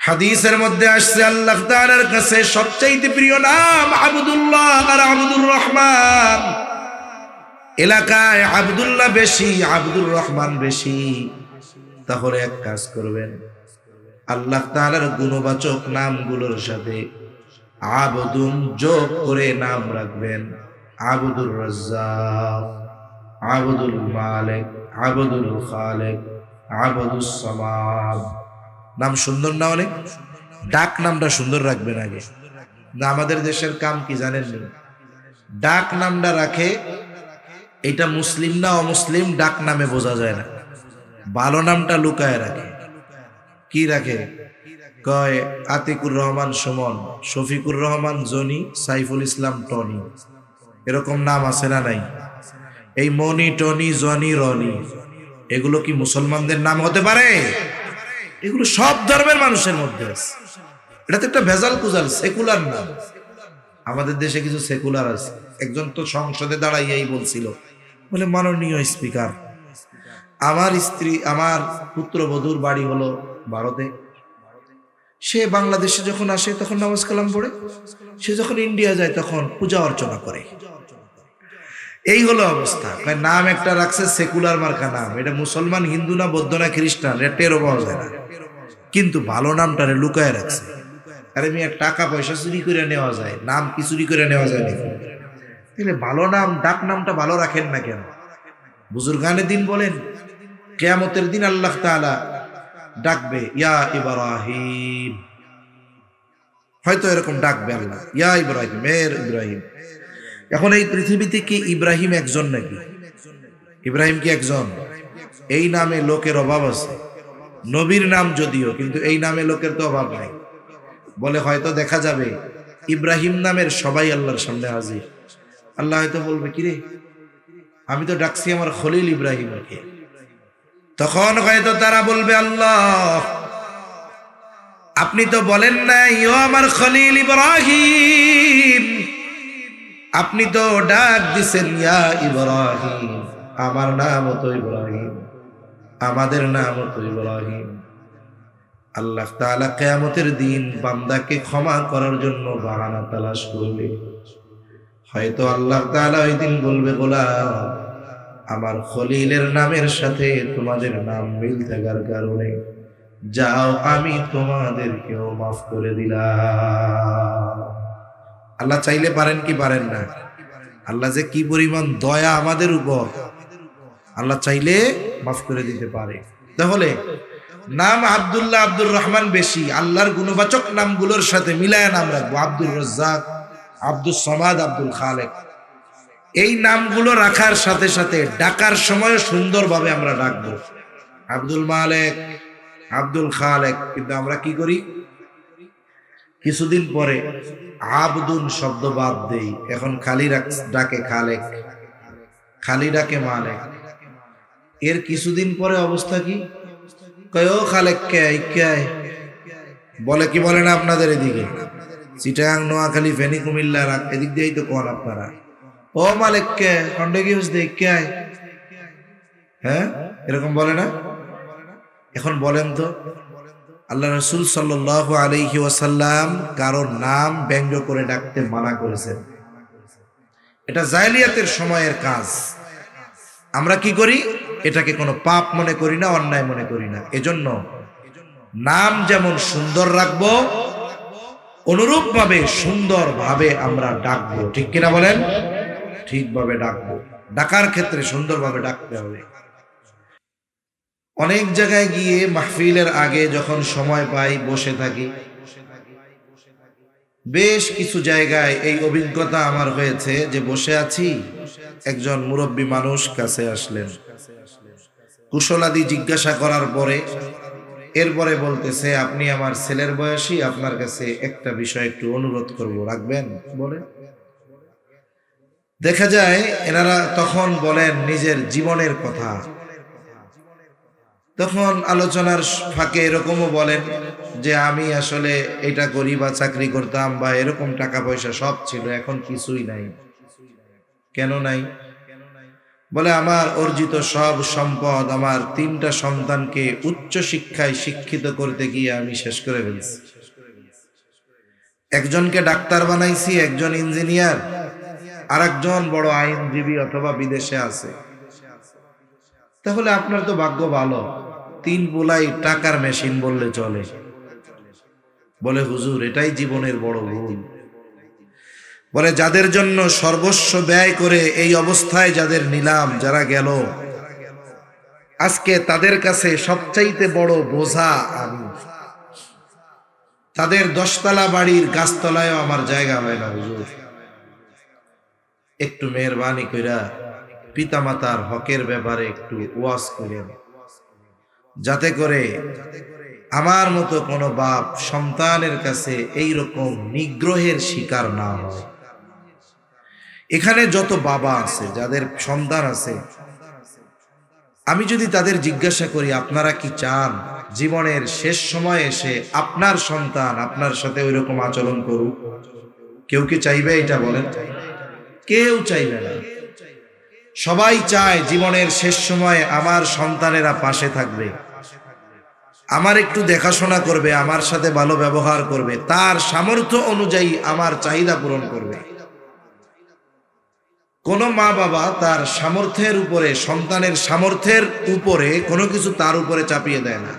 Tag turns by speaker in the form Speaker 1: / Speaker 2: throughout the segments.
Speaker 1: হাদিসের মধ্যে আসছে আল্লাহ তাআলার কাছে সবচাইতে প্রিয় নাম আব্দুল্লাহ আর আব্দুর রহমান। এলাকায় আব্দুল্লাহ বেশি, আব্দুর রহমান বেশি। তাহলে এক কাজ করবেন, আল্লাহ তাআলার গুণবাচক নামগুলোর সাথে আবদুন যোগ করে নাম রাখবেন। আব্দুর রাজ্জাক, আব্দুল মালিক, আব্দুল খালিক, আব্দুস সামাদ। নাম সুন্দর না অনেক? ডাক নামটা সুন্দর রাখবেন আগে। না, আমাদের দেশের কাম কি জানেন? ডাক নামটা রাখে, এটা মুসলিম না অমুসলিম ডাক নামে বোঝা যায় না। ভালো নামটা লুকায় রাখে। কি রাখে? কয় আতিকুর রহমান সুমন, শফিকুর রহমান জনি, সাইফুল ইসলাম টনি। এরকম নাম আছে না নাই? এই মনি, টনি, জনি, রনি, এগুলো কি মুসলমানদের নাম হতে পারে? এগুলো সব ধর্মের মানুষের মধ্যে আছে। এটা তো একটা ভেজাল কুজাল, সেকুলার নাম। আমাদের দেশে কিছু সেকুলার আছে। একজন তো সংসদে দাঁড়াইয়াই বলছিল, বলে মাননীয় স্পিকার, আমার স্ত্রী, আমার পুত্রবধূর বাড়ি হলো ভারতে, সে বাংলাদেশে যখন আসে তখন নামাজ কালাম পড়ে, সে যখন ইন্ডিয়া যায় তখন পূজা অর্চনা করে। এই হলো অবস্থা। নাম একটা রাখছে সেকুলার মার্কা নাম। এটা মুসলমান, হিন্দু না, বৌদ্ধ না, খ্রিস্টান, এটা টেরও পাওয়া যায় না। কিন্তু ভালো নামটারে লুকায় রাখছে। আরে মিয়া, টাকা পয়সা চুরি করে নেওয়া যায়, নাম কি চুরি করে নেওয়া যায় নাকি? তাহলে ভালো নাম, ডাক নামটা ভালো রাখেন না কেন? বুজুর্গানে দিন বলেন, কিয়ামতের দিন আল্লাহ তাআলা ডাকবে ইয়া ইব্রাহিম। হয়তো এরকম ডাকবে আল্লাহ, ইয়া ইব্রাহিম, এর ইব্রাহিম। এখন এই পৃথিবীতে কি ইব্রাহিম একজন নাকি? ইব্রাহিম কি একজন? এই নামে লোকের অভাব আছে। নবীর নাম যদিও, কিন্তু এই নামে লোকের তো অভাব নাই। বলে হয়তো দেখা যাবে ইব্রাহিম নামের সবাই আল্লাহর সামনে হাজির। আল্লাহ হয়তো বলবে, কিরে, আমি তো ডাকছি আমার খলিল ইব্রাহিমকে। তখন হয়তো তারা বলবে, আল্লাহ, আপনি তো বলেন নাই ও আমার খলিল ইব্রাহিম, আপনি তো ডাক দিছেন ইয়া ইব্রাহিম। আমার নামও তো ইব্রাহিম, আমাদের নামও তো ইব্রাহিম। আল্লাহ তাআলা কিয়ামতের দিন বান্দাকে ক্ষমা করার জন্য বাহানা তালাশ করবে। হয়তো আল্লাহ তাআলা ওই দিন বলবে, গোলাম, আমার খলিলের নামের সাথে তোমাদের নাম মিল থাকার কারণে যাও, আমি তোমাদেরকেও মাফ করে দিলাম। আল্লাহ চাইলে পারেন কি পারেন না? আল্লাহ যে কি পরিমাণ দয়া আমাদের উপর, আল্লাহ চাইলে মাফ করে দিতে পারে। তাহলে নাম আব্দুল্লাহ, আব্দুর রহমান বেশি, আল্লাহর গুণবাচক নামগুলোর সাথে মিলায় নাম রাখবো। আব্দুর রাজ্জাক, আব্দুস সামাদ, আব্দুল খালেক। এই নামগুলো রাখার সাথে সাথে ডাকার সময় সুন্দরভাবে আমরা ডাকবো। আব্দুল মালেক, আব্দুল খালেক। কিন্তু আমরা কি করি, কিছুদিন পরে আবদুন শব্দ বাদ দেই, এখন খালি ডাকে খালেক, খালি ডাকে মালেক। এর কিছুদিন পরে অবস্থা কি, কয় ও খালেক কে কে বলে, কি বলে না আপনাদের এদিকে? চিটাগাং, নোয়াখালী, ফেনী, কুমিল্লা, এদিক দিয়েই তো কোন আপনারা, ও মালিক কে খন্ডে কি হচ্ছে কে? হ্যাঁ, এরকম বলে না? এখন বলেন তো, আল্লাহ রাসূল সাল্লাল্লাহু আলাইহি ওয়াসাল্লাম কারোর নাম ব্যঙ্গ করে ডাকতে মানা করেছেন। এটা জাহেলিয়াতের সময়ের কাজ। আমরা কি করি, এটাকে কোনো পাপ মনে করি না, অন্যায় মনে করি না। এজন্য নাম যেমন সুন্দর রাখবো, অনুরূপ ভাবে সুন্দর ভাবে আমরা ডাকবো। ঠিক কিনা বলেন? ঠিকভাবে ডাকবো। ডাকার ক্ষেত্রে সুন্দরভাবে ডাকতে হবে। অনেক জায়গায় গিয়ে মাহফিলের আগে যখন সময় পাই বসে থাকি, বেশ কিছু জায়গায় এই অভিজ্ঞতা আমার হয়েছে যে বসে আছি, একজন মুরব্বী মানুষ কাছে আসলেন, কুশলাদি জিজ্ঞাসা করার পরে এরপরে বলতেছে, আপনি আমার ছেলের বয়সী, আপনার কাছে একটা বিষয় একটু অনুরোধ করব, রাখবেন? বলে দেখা যায় এনারা তখন বলেন নিজের জীবনের কথা। তখন আলোচনার ফাঁকে এরকমও বলেন যে আমি আসলে এটা করি বা চাকরি করতাম বা এরকম টাকা পয়সা সব ছিল, এখন কিছুই নাই। কেন নাই? বলে আমার অর্জিত সব সম্পদ আমার 3টা সন্তানকে উচ্চ শিক্ষায় শিক্ষিত করতে গিয়ে আমি শেষ করে ফেলছি। একজনকে ডাক্তার বানাইছি, একজন ইঞ্জিনিয়ার, আর একজন বড় আইনজীবী অথবা বিদেশে আছে। তাহলে আপনার তো ভাগ্য ভালো, 3 পোলাই টাকার মেশিন বললে চলে। বলে হুজুর এটাই জীবনের বড় ভুল। বলে যাদের জন্য সর্বস্ব ব্যয় করে এই অবস্থায় যাদের নিলাম, যারা গেল, আজকে তাদের কাছে সবচাইতে বড় বোঝা আমি। তাদের 10তলা বাড়ির গাছতলায়ও আমার জায়গা হয় না হুজুর। একটু মেহরবানি কইরা পিতামাতার হকের ব্যাপারে একটু ওয়াজ করেন, যাতে করে আমার মতো কোনো বাপ সন্তানের কাছে এই রকম নিগ্রহের শিকার না হয়। এখানে যত বাবা আছে যাদের সন্তান আছে, আমি যদি তাদের জিজ্ঞাসা করি আপনারা কি চান জীবনের শেষ সময় এসে আপনার সন্তান আপনার সাথে ওই রকম আচরণ করুক? কেউ কি চাইবে এটা বলেন? কেউ চাইবে না। সবাই চায় জীবনের শেষ সময়ে আমার সন্তানেরা পাশে থাকবে, আমার একটু দেখাশোনা করবে, আমার সাথে ভালো ব্যবহার করবে, তার সামর্থ্য অনুযায়ী আমার চাহিদা পূরণ করবে। কোন মা বাবা তার সামর্থ্যের উপরে, সন্তানের সামর্থ্যের উপরে কোনো কিছু তার উপরে চাপিয়ে দেয় না।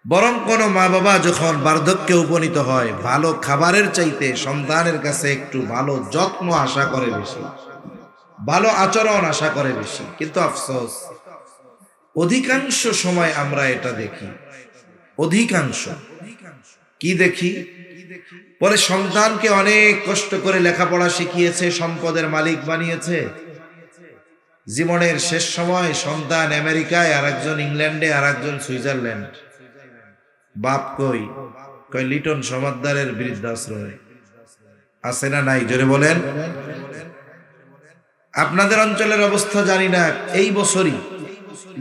Speaker 1: বরং কোন মা বাবা যখন বার্ধক্যে উপনীত হয়, ভালো খাবারের চাইতে সন্তানের কাছে একটু ভালো যত্ন আশা করে বেশি, ভালো আচরণ আশা করে বেশি। কিন্তু আফসোস অধিকাংশ সময় আমরা এটা দেখি। অধিকাংশ কি দেখি? পরে সন্তানকে অনেক কষ্ট করে লেখাপড়া শিখিয়েছে, সম্পদের মালিক বানিয়েছে। জীবনের শেষ সময় সন্তান আমেরিকায়, আর একজন ইংল্যান্ডে, আর একজন সুইজারল্যান্ড। বাপ কই? কই লিটন সমাদদারের বৃদ্ধাশ্রমে। আছে না নাই? জোরে বলেন। আপনাদের অঞ্চলের অবস্থা জানি না। এই বছরই,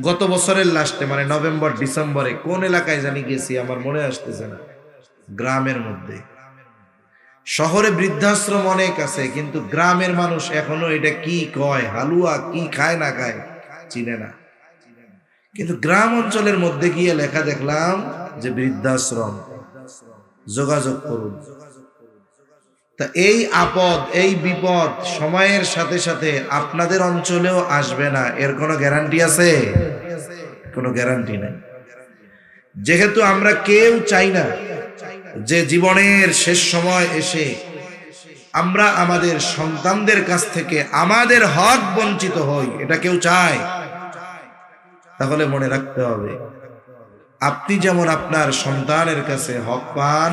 Speaker 1: গত বছরের লাস্টে, মানে নভেম্বর ডিসেম্বরে কোন এলাকায় জানি গেছি, আমার মনে আসতেছে না, গ্রামের মধ্যে। শহরে বৃদ্ধাশ্রম অনেক আছে, কিন্তু গ্রামের মানুষ এখনো এটা কি কয়, হালুয়া কি খায় না খায় চিনে না। কিন্তু গ্রাম অঞ্চলের মধ্যে গিয়ে লেখা দেখলাম যে বৃদ্ধাশ্রম, যোগাযোগ করুন। তা এই আপদ, এই বিপদ সময়ের সাথে সাথে আপনাদের অঞ্চলেও আসবে না, এর কোনো গ্যারান্টি আছে? কোনো গ্যারান্টি নাই। যেহেতু আমরা কেউ চাই না যে জীবনের শেষ সময় এসে আমরা আমাদের সন্তানদের কাছ থেকে আমাদের হক বঞ্চিত হই, এটা কেউ চায়? তাহলে মনে রাখতে হবে, আপনি যেমন আপনার সন্তানের কাছে হক পান,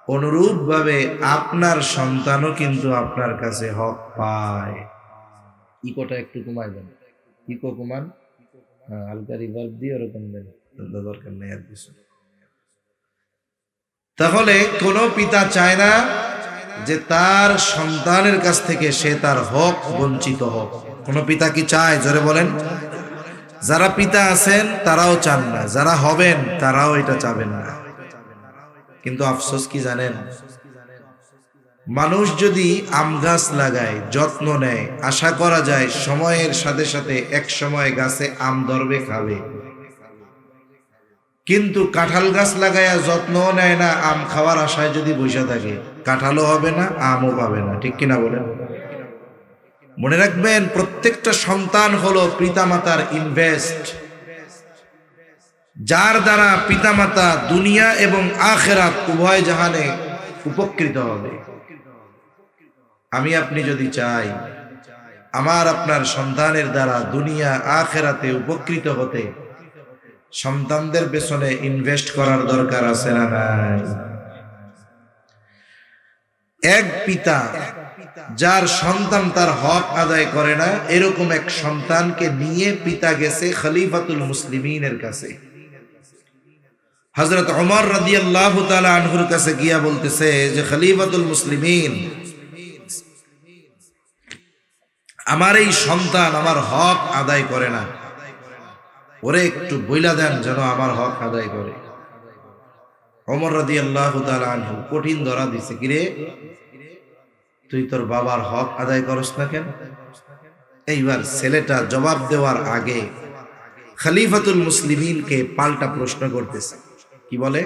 Speaker 1: অনুরূপ ভাবে আপনার সন্তানও কিন্তু আপনার কাছে হক পায়। ইকোটা একটু কমাই দেন, ইকো কমান। হ্যাঁ, হালকা রিভার্ব দিয়ে ওরকম দেন, দরকার নেই আর কিছু। তাহলে কোন পিতা চায় না যে তার সন্তানের কাছ থেকে সে তার হক বঞ্চিত হোক। কোন পিতা কি চায়? জোরে বলেন। যারা পিতা আছেন তারাও চান না, যারা হবেন তারাও এটা চাবেন না। কিন্তু আফসোস কি জানেন? মানুষ যদি আম গাছ লাগায়, যত্ন নেয়, আশা করা যায় সময়ের সাথে সাথে এক সময় গাছে আম ধরবে, খাবে। কিন্তু কাঁঠাল গাছ লাগায়া যত্নও নেয় না, আম খাওয়ার আশায় যদি বসে থাকে, কাঁঠালও হবে না, আমও পাবে না। ঠিক কিনা বলেন? মনে রাখবেন, প্রত্যেকটা সন্তান হলো পিতামাতার ইনভেস্ট, যার দ্বারা পিতামাতা দুনিয়া এবং আখিরাত উভয় জাহানে উপকৃত হবে। আমি আপনি যদি চাই আমার আপনার সন্তানের দ্বারা দুনিয়া আখিরাতে উপকৃত হতে, সন্তানদের পেছনে ইনভেস্ট করার দরকার আছে না নাই? এক পিতা যার সন্তান তার হক আদায় করে না, এরকম এক সন্তানকে নিয়ে পিতা গেছে খলিফাতুল মুসলিমিনের কাছে। হযরত ওমর রাদিয়াল্লাহু তাআলা আনহুর কাছে গিয়া বলতেছে যে খলিফাতুল মুসলিমিন, আমার এই সন্তান আমার হক আদায় করে না, ওরে একটু বইলা দেন যেন আমার হক আদায় করে। ওমর রাদিয়াল্লাহু তাআলা আনহু কঠিন ধরা দিছে, কিরে তুই তোর বাবার হক আদায় করস না কেন? এইবার ছেলেটা জবাব দেওয়ার আগে খলিফাতুল মুসলিমিনকে পাল্টা প্রশ্ন করতেছে। কি বলে?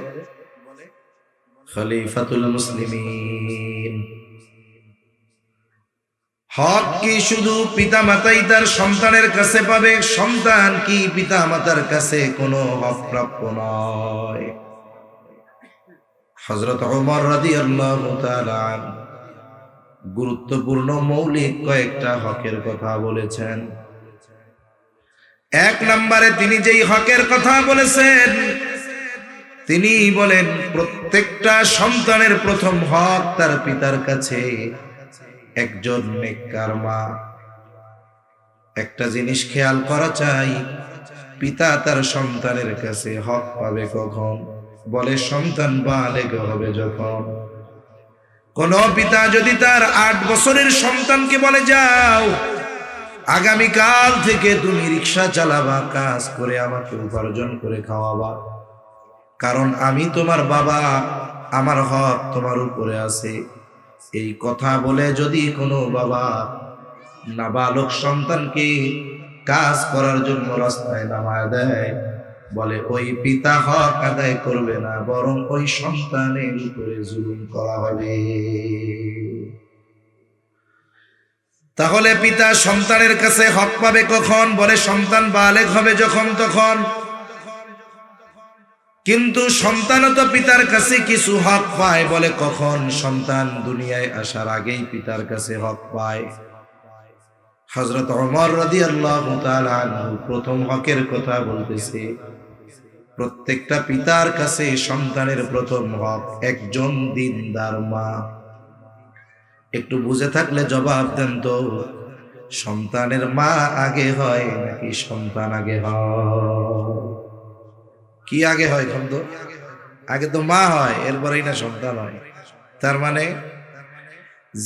Speaker 1: খলিফাতুল মুসলিমিন, হক কি শুধু পিতা মাতাই তার সন্তানের কাছে পাবে? সন্তান কি পিতা মাতার কাছে কোনো হক প্রাপ্য নয়? হযরত ওমর রাদিয়াল্লাহু তাআলা গুরুত্বপূর্ণ মৌলিক কয়েকটা হকের কথা বলেছেন। এক নম্বরে তিনি যেই হকের কথা বলেছেন, তিনি বলেন প্রত্যেকটা সন্তানের প্রথম হক তার পিতার কাছে একজন নেককার মা। একটা জিনিস খেয়াল করা চাই, পিতা তার সন্তানের কাছে হক পাবে কখন? বলে সন্তান বালেগ হবে যখন। কোন পিতা যদি তার 8 বছরের সন্তানকে বলে, যাও আগামীকাল থেকে তুমি রিক্সা চালাবা, কাজ করে আমাকে উপার্জন করে খাওয়াবা, কারণ আমি তোমার বাবা, আমার হক তোমার উপরে আছে, এই কথা বলে যদি কোনো বাবা নাবালক সন্তানকে কাজ করার জন্য রাস্তায় নামায় দেয়, বলে ওই পিতা হক আদায় করবে না, বরং ওই সন্তানের উপরে জুলুম করা হবে। তাহলে পিতা সন্তানের কাছে হক পাবে কখন? বলে সন্তান বালেগ হবে যখন তখন। কিন্তু সন্তানও তো পিতার কাছে কিছু হক পায়, বলে কখন? সন্তান দুনিয়ায় আসার আগেই পিতার কাছে হক পায়। হযরত ওমর রাদিয়াল্লাহু তাআলা আনহু প্রথম হকের কথা বলতেছে। প্রত্যেকটা পিতার কাছে সন্তানের প্রথম হক একজন দিনদার মা। একটু বুঝে থাকলে জবাব দেন তো, সন্তানের মা আগে হয় নাকি সন্তান আগে হয়? কি আগে হয়? আগে তো মা হয়, এরপরেই না সন্তান হয়। তার মানে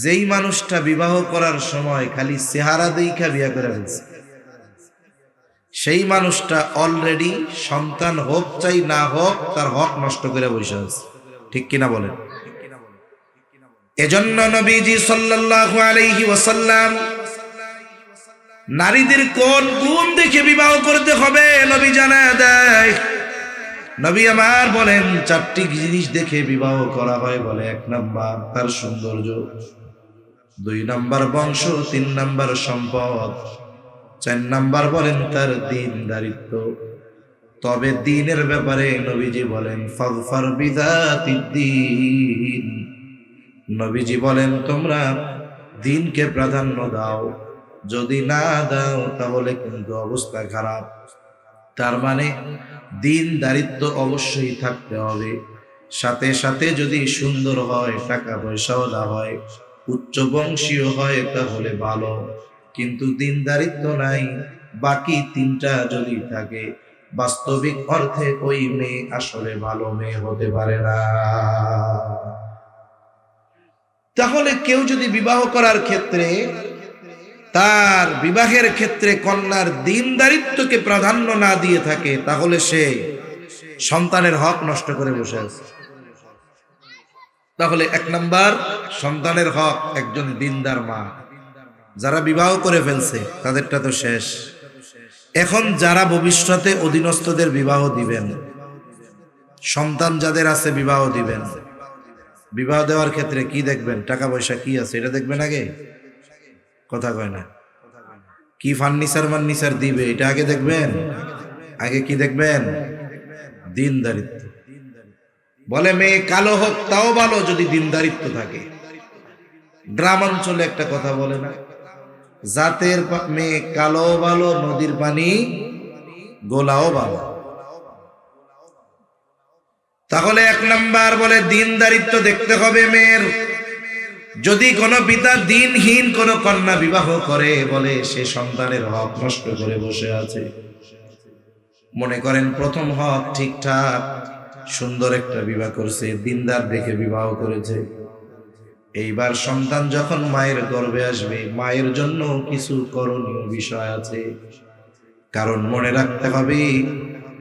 Speaker 1: যেই মানুষটা বিবাহ করার সময় খালি চেহারা দেখা বিয়ে করে ফেলছে, সেই মানুষটা অলরেডি সন্তান হোক চাই না হোক তার হক নষ্ট করে বসে আছে। ঠিক কিনা বলেন? এজন্য নবীজি সাল্লাল্লাহু আলাইহি ওয়াসাল্লাম নারীদের কোন গুণ দেখে বিবাহ করতে হবে নবী জানায় দেয়। নবী আমার বলেন 4টি জিনিস দেখে বিবাহ করা হয়। বলে 1 নাম্বার তার সৌন্দর্য, 2 নাম্বার বংশ, 3 নাম্বার সম্পদ, 4 নাম্বার বলেন তার দ্বীনদারিত্ব। তবে দ্বীনের ব্যাপারে নবীজি বলেন ফাযফার বিযাতিদ দ্বীন। নবীজি বলেন তোমরা দ্বীনকে প্রাধান্য দাও, যদি না দাও তাহলে কিন্তু অবস্থা খারাপ। তার মানে দ্বীনদারিত্ব অবশ্যই থাকতে হবে। সাথে সাথে যদি সুন্দর হয়, টাকা পয়সাওয়ালা হয়, উচ্চ বংশীয় হয় তাহলে ভালো, কিন্তু দ্বীনদারিত্ব নাই, বাকি 3টা যদি থাকে, বাস্তবিক অর্থে ওই মেয়ে আসলে ভালো মেয়ে হতে পারে না। তাহলে কেউ যদি বিবাহ করার ক্ষেত্রে, তার বিবাহের ক্ষেত্রে কন্যার দ্বীনদারিত্বকে প্রাধান্য না দিয়ে থাকে, তাহলে সে সন্তানের হক নষ্ট করে বসে আছে। তাহলে 1 নাম্বার সন্তানের হক একজন দ্বীনদার মা। যারা বিবাহ করে ফেলছে তাদেরটা তো শেষ। এখন যারা ভবিষ্যতে অধীনস্থদের বিবাহ দিবেন, সন্তান যাদের আছে বিবাহ দিবেন, বিবাহ দেওয়ার ক্ষেত্রে কি দেখবেন? টাকা পয়সা কি আছে এটা দেখবেন আগে? কথা কয় না। কি ফার্নিচার দিবে এটা আগে দেখবেন? আগে কি দেখবেন? দ্বীনদারিত্ব। বলে মেয়ে কালো হোক তাও ভালো যদি দ্বীনদারিত্ব থাকে। গ্রামাঞ্চলে একটা কথা বলে না, জাতের মেয়ে কালো ভালো, নদীর পানি গোলাও ভালো। তাহলে 1 নাম্বার বলে দ্বীনদারিত্ব দেখতে হবে মেয়ের। যদি কোনো পিতা দ্বীনহীন কোনো কন্যা বিবাহ করে, বলে সে সন্তানের হক নষ্ট করে বসে আছে। মনে করেন প্রথম হক ঠিকঠাক, সুন্দর একটা বিবাহ করছে, দ্বীনদার দেখে বিবাহ করেছে। এইবার সন্তান যখন মায়ের গর্ভে আসবে, মায়ের জন্য কিছু করণীয় বিষয় আছে। কারণ মনে রাখতে হবে,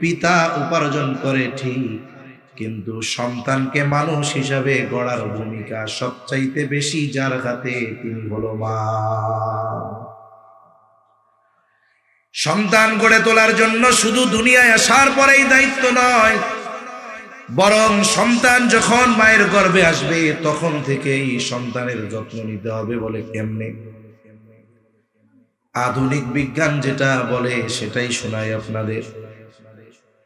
Speaker 1: পিতা উপার্জন করে ঠিক, কিন্তু সন্তানকে মানুষ হিসাবে গড়ার ভূমিকা সবচাইতে বেশি যার হাতে, তিনি হলো মা। সন্তান গড়ে তোলার জন্য শুধু দুনিয়ায় আসার পরেই দায়িত্ব নয়, বরং সন্তান যখন মায়ের গর্ভে আসবে তখন থেকেই সন্তানের যত্ন নিতে হবে। বলে কেমনে? আধুনিক বিজ্ঞান যেটা বলে সেটাই শোনাই আপনাদের।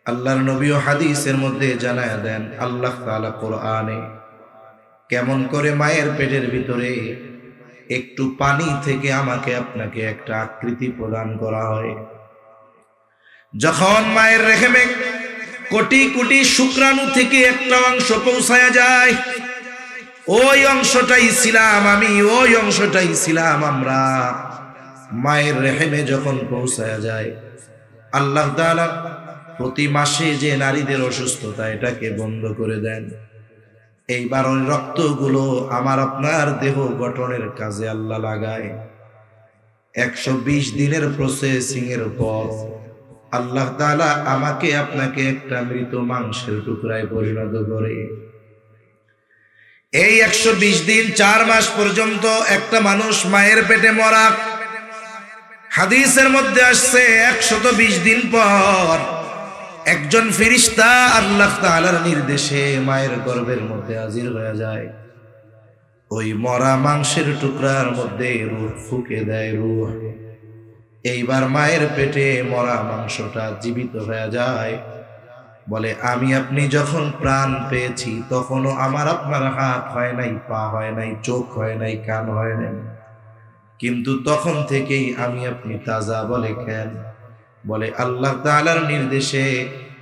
Speaker 1: আল্লাহর নবী ও হাদিসের মধ্যে জানায়া দেন আল্লাহ তাআলা কোরআনে কেমন করে মায়ের পেটের ভিতরে একটু পানি থেকে আমাকে আপনাকে একটা আকৃতি প্রদান করা হয়। যখন মায়ের রেহেমে কোটি কোটি শুক্রাণু থেকে একটা অংশ পৌঁছায়া যায়, ওই অংশটাই ছিলাম আমি, ওই অংশটাই ছিলাম আমরা। মায়ের রেহেমে যখন পৌঁছায়া যায়, আল্লাহ তাআলা প্রতি মাসে যে নারীদের অসুস্থতা এটাকে বন্ধ করে দেন। এইবার ওই রক্তগুলো আমার আপনার দেহ গঠনের কাজে আল্লাহ লাগায়। 120 দিনের প্রসেসিং এর পর আল্লাহ তাআলা আমাকে আপনাকে একটা মৃত মাংসের টুকরায় পরিণত করে। এই 120 দিন 4 মাস পর্যন্ত একটা মানুষ মায়ের পেটে মরা। হাদিসের মধ্যে আসছে 120 দিন পর একজন ফেরেশতা আল্লাহ তাআলার নির্দেশে মায়ের গর্ভের মধ্যে হাজির হয়ে যায়। ওই মরা মাংসের টুকরার মধ্যে রূহ ফুঁকে দেয়, রূহ। এইবার মায়ের পেটে মরা মাংসটা জীবিত হয়ে যায়। বলে আমি আপনি যখন প্রাণ পেয়েছি তখনও আমার আপনার হাত হয় নাই, পা হয় নাই, চোখ হয় নাই, কান হয় নাই, কিন্তু তখন থেকেই আমি আপনি তাজা। বলে কেন? বলে আল্লাহ তাআলার নির্দেশে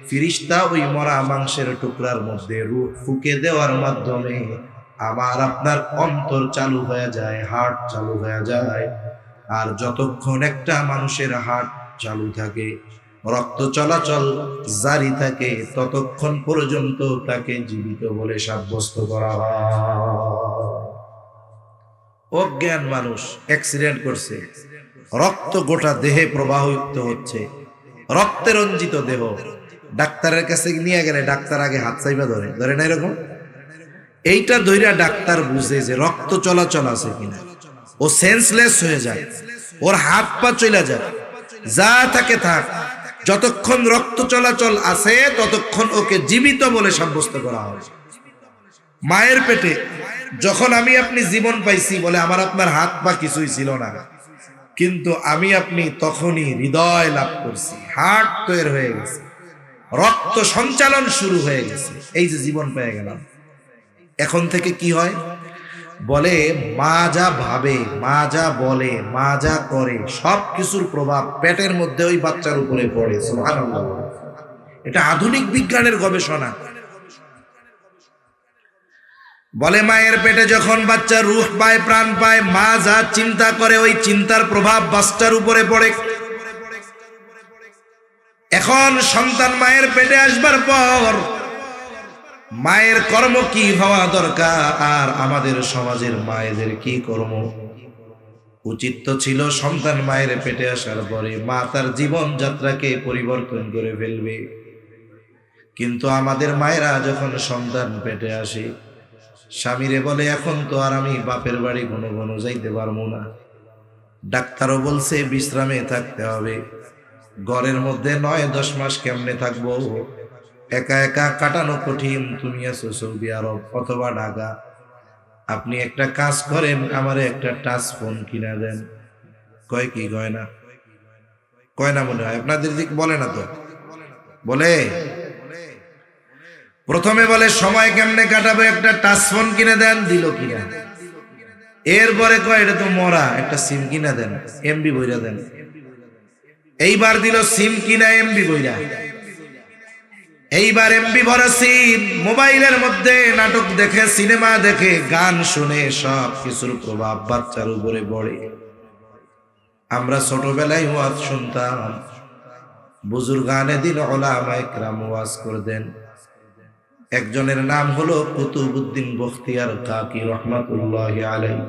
Speaker 1: ফেরেশতা ওই মরা মাংসের টুকরার মধ্যে রূহ ফুঁকে দেওয়ার মাধ্যমে আমার আপনার অন্তর চালু হয়ে যায়, হার্ট চালু হয়ে যায়। আর যতক্ষণ একটা মানুষের হার্ট চালু থাকে, রক্ত চলাচল জারি থাকে, ততক্ষণ পর্যন্ত তাকে জীবিত বলে সাব্যস্ত করা হয়। অজ্ঞান মানুষ অ্যাক্সিডেন্ট করছে, রক্ত গোটা দেহে প্রবাহিত হচ্ছে, রক্তে রঞ্জিত দেহ, ডাক্তারের কাছে নিয়ে গেলে ডাক্তার আগে হাত চাইবা ধরে না এরকম। এইটা ধইরা ডাক্তার বুঝে যে রক্ত চলাচল আছে কিনা। ও সেন্সলেস হয়ে যায়, ওর হাত পা চলে যায়, যা থাকে থাক, যতক্ষণ রক্ত চলাচল আছে ততক্ষণ ওকে জীবিত বলে সাব্যস্ত করা হয়। মায়ের পেটে যখন আমি আপনি জীবন পাইছি, বলে আমার আপনার হাত পা কিছুই ছিল না, কিন্তু আমি আপনি তখনই হৃদয় লাভ করছি, হার্ট তৈরি হয়ে গেছে, রক্ত সঞ্চালন শুরু হয়ে গেছে, এই যে জীবন পেয়ে গেলাম। এখন থেকে কি হয়? বলে মা যা ভাবে, মা যা বলে, মা যা করে, সব কিছুর প্রভাব পেটের মধ্যে ওই বাচ্চার উপরে পড়ে। সুবহানাল্লাহ। এটা আধুনিক বিজ্ঞানের গবেষণা। বলে মায়ের পেটে যখন বাচ্চা রূহ পায়, প্রাণ পায়, মা যা চিন্তা করে ওই চিন্তার প্রভাব বাচ্চার উপরে পড়ে। এখন সন্তান মায়ের পেটে আসবার পর মায়ের কর্ম কি হওয়া দরকার, আর আমাদের সমাজের মায়েদের কি কর্ম উচিত? তো ছিল সন্তান মায়ের পেটে আসার পরে মা তার জীবন যাত্রাকে পরিবর্তন করে ফেলবে। কিন্তু আমাদের মায়েরা যখন সন্তান পেটে আসে, স্বামীরে বলে এখন তো আর আমি বাপের বাড়ি ঘন ঘন যাইতে পারবো না, ডাক্তারও বলছে বিশ্রামে থাকতে হবে, ঘরের মধ্যে 9-10 মাস কেমনে থাকবো, একা একা কাটানো কঠিন, তুমি আছো সৌদি আরব অথবা ঢাকা, আপনি একটা কাজ করেন, আমারে একটা টাচ ফোন কিনা দেন। কয় কি গয়না? কয় না মনে হয় আপনাদের দিক বলে না তো? বলে প্রথমে বলে সময় কেমনে কাটাবো, একটা টাচ ফোন কিনে দেন, দিল কিনা। এরপরে কয় এটা তো মরা, একটা সিম কিনা দেন, এমবি বইরা দেন। এইবার দিল সিম কিনা, এমবি বইরা। এইবার এমবি ভরা সিম, মোবাইলের মধ্যে নাটক দেখে, সিনেমা দেখে, গান শুনে, সব কিছুর প্রভাব বাচ্চার উপরে পড়ে। আমরা ছোটবেলায় ওয়াজ শুনতাম, বুজুর্গানে দিন উলামায়ে কেরাম ওয়াজ করে দেন। একজনের নাম হলো কুতুবউদ্দিন বখতিয়ার কাকি রহমাতুল্লাহি আলাইহি।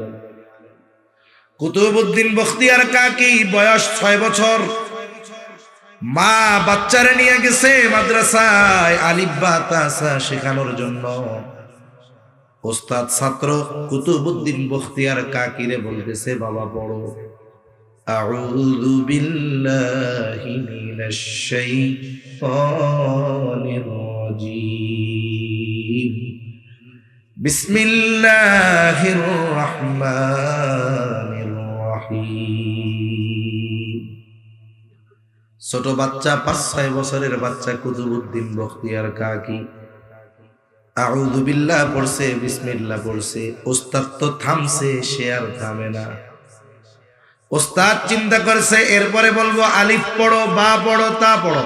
Speaker 1: কুতুবউদ্দিন বখতিয়ার কাকি বয়স 6 বছর। মা বাচ্চারে নিয়ে গেছে মাদ্রাসায় আলিফ বা তাসা শেখানোর জন্য। ওস্তাদ ছাত্র কুতুবউদ্দিন বখতিয়ার কাকিরে বলতেছে বাবা পড়ো, আউযু বিল্লাহি মিনাশ শাইতানির রাজীম। বিসমিল্লাহির রহমানির রহিম। ছোট বাচ্চা 5-6 বছরের বাচ্চা কুতুবউদ্দিন বখতিয়ার কাকি আউযু বিল্লাহ পড়ছে, বিসমিল্লাহ পড়ছে। ওস্তাদ তো থামছে, সে আর থামে না। ওস্তাদ চিন্তা করছে এরপরে বলবো আলিফ পড়ো, বা পড়ো, তা পড়ো,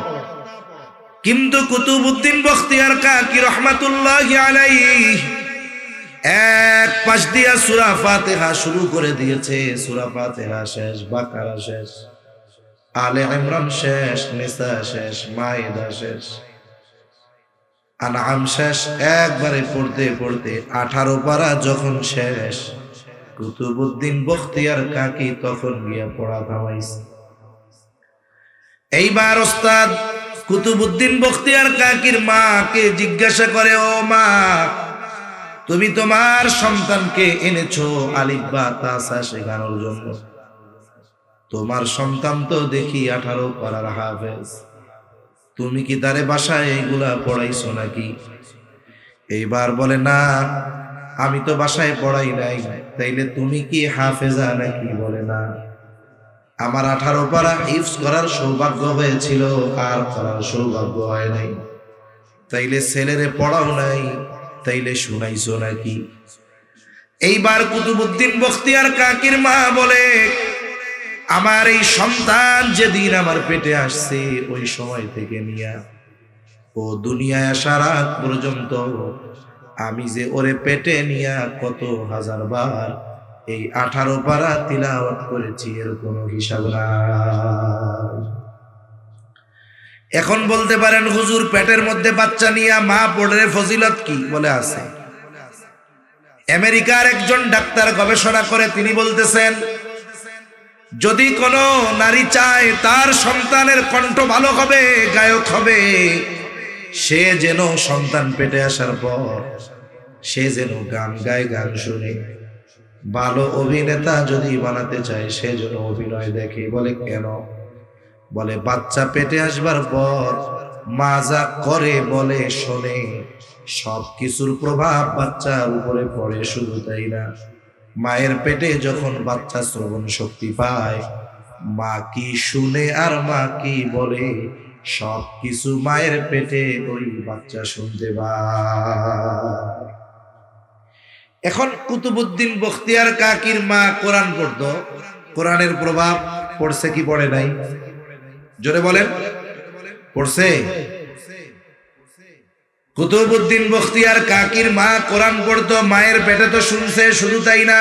Speaker 1: কিন্তু কুতুবউদ্দিন বখতিয়ার কাকি রহমাতুল্লাহি আলাইহি এক পাশ দিয়া সূরা ফাতিহা শুরু করে দিয়েছে। সূরা ফাতিহা শেষ, বাকারা শেষ, আলে ইমরান শেষ, নিসা শেষ, মাইদা শেষ, আনআম শেষ। একবারে পড়তে পড়তে 18 পারা যখন শেষ, কুতুবউদ্দিন বখতিয়ার কাকি তখন গিয়া পড়া থামাইছে। এইবার ওস্তাদ কুতুবউদ্দিন বখতিয়ার কাকির মাকে জিজ্ঞাসা করে, ও মা, তুমি তোমার সন্তানকে এনেছো আলিফ বা তা সা শেখানোর জন্য, তোমার সন্তান তো দেখি 18 পারার হাফেজ, তুমি কি তারে বাসায় এইগুলা পড়াইছো নাকি? এইবার বলে, না, আমি তো বাসায় পড়াই নাই। তাইলে তুমি কি হাফেজা নাকি? বলে, না, আমার 18 পারা হিফজ করার সৌভাগ্য হয়েছিল, আর পড়ার সৌভাগ্য হয় নাই। তাইলে ছেলেরে পড়াও নাই, তাইলে শুনাইছো নাকি? এইবার কুতুবউদ্দিন বখতিয়ার কাকির মা বলে, আমার এই সন্তান যেদিন আমার পেটে আসছে ওই সময় থেকে নিয়া ও দুনিয়ায় আসার আগ পর্যন্ত আমি যে ওরে পেটে নিয়া কত হাজার বার এই 18 পারা তিলাওয়াত করেছি, এর কোনো হিসাব নাই। এখন বলতে পারেন, হুজুর, পেটের মধ্যে বাচ্চা নিয়া মা পড়ে ফজিলত কি? বলে, আছে। আমেরিকার একজন ডাক্তার গবেষণা করে তিনি বলতেছেন, যদি কোনো নারী চায় তার সন্তানের কণ্ঠ ভালো হবে, গায়ক হবে, সে যেন সন্তান পেটে আসার পর সে যেন গান গায়, গান শুনে। ভালো অভিনেতা যদি বানাতে চায় সে যেন অভিনয় দেখে। বলে, কেন? বলে, বাচ্চা পেটে আসবার পর মা যা করে, বলে, শোনে, সব কিছুর প্রভাব বাচ্চার উপরে পড়ে। শুধু তাই না, মায়ের পেটে যখন বাচ্চা শ্রবণ শক্তি পায়, মা কি শুনে আর মা কি বলে, সব কিছু মায়ের পেটে ওই বাচ্চা শুনতে পায়। এখন কুতুবউদ্দিন বখতিয়ার কাকির মা কোরআন পড়তো, কোরআনের প্রভাব পড়ছে কি পড়ে নাই? জোরে বলেন, পড়ছে? কুতুবউদ্দিন বখতিয়ার কাকির মা কোরআন পড়তো, মায়ের পেটে তো শুনছে। শুধু তাই না,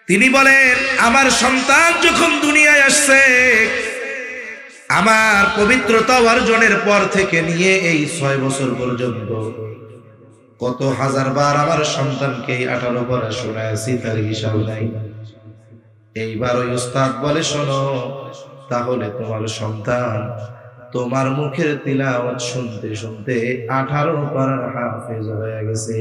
Speaker 1: তিনি বলেন, আমার সন্তান যখন দুনিয়ায় আসছে, আমার পবিত্রতা অর্জনের পর থেকে নিয়ে এই 6 বছর পর্যন্ত কত হাজার বার আমার সন্তানকে 18 পারা শোনাইছি, তার হিসাব নাই। এইবার ওই উস্তাদ বলে, শোনো, তাহলে তোমার সন্তান তোমার মুখের তিলাওয়াত শুনতে শুনতে 18 পারার হাফেজ হয়ে গেছে।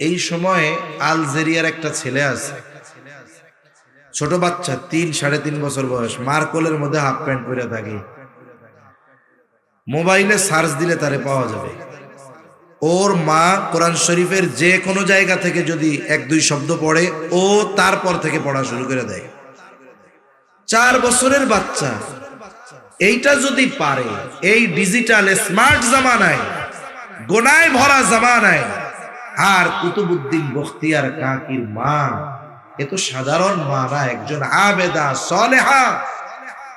Speaker 1: এই সময় আলজেরিয়ার একটা ছেলে আছে, ছোট বাচ্চা, 3-3.5 বছর বয়স, মার কোলের মধ্যে হাফ প্যান্ট পরে থাকে। মোবাইলে সার্চ দিলে তারে পাওয়া যাবে। ওর মা কোরআন শরীফের যে কোনো জায়গা থেকে যদি 1-2 শব্দ পড়ে, ও তারপর থেকে পড়া শুরু করে দেয়। 4 বছরের বাচ্চা এইটা যদি পারে, এই ডিজিটাল স্মার্ট জামানায়, গোনায় ভরা জামানায়, আর কুতুবউদ্দিন বখতিয়ার কাকির মা এ তো সাধারণ মা না, একজন আবেদা সালেহা,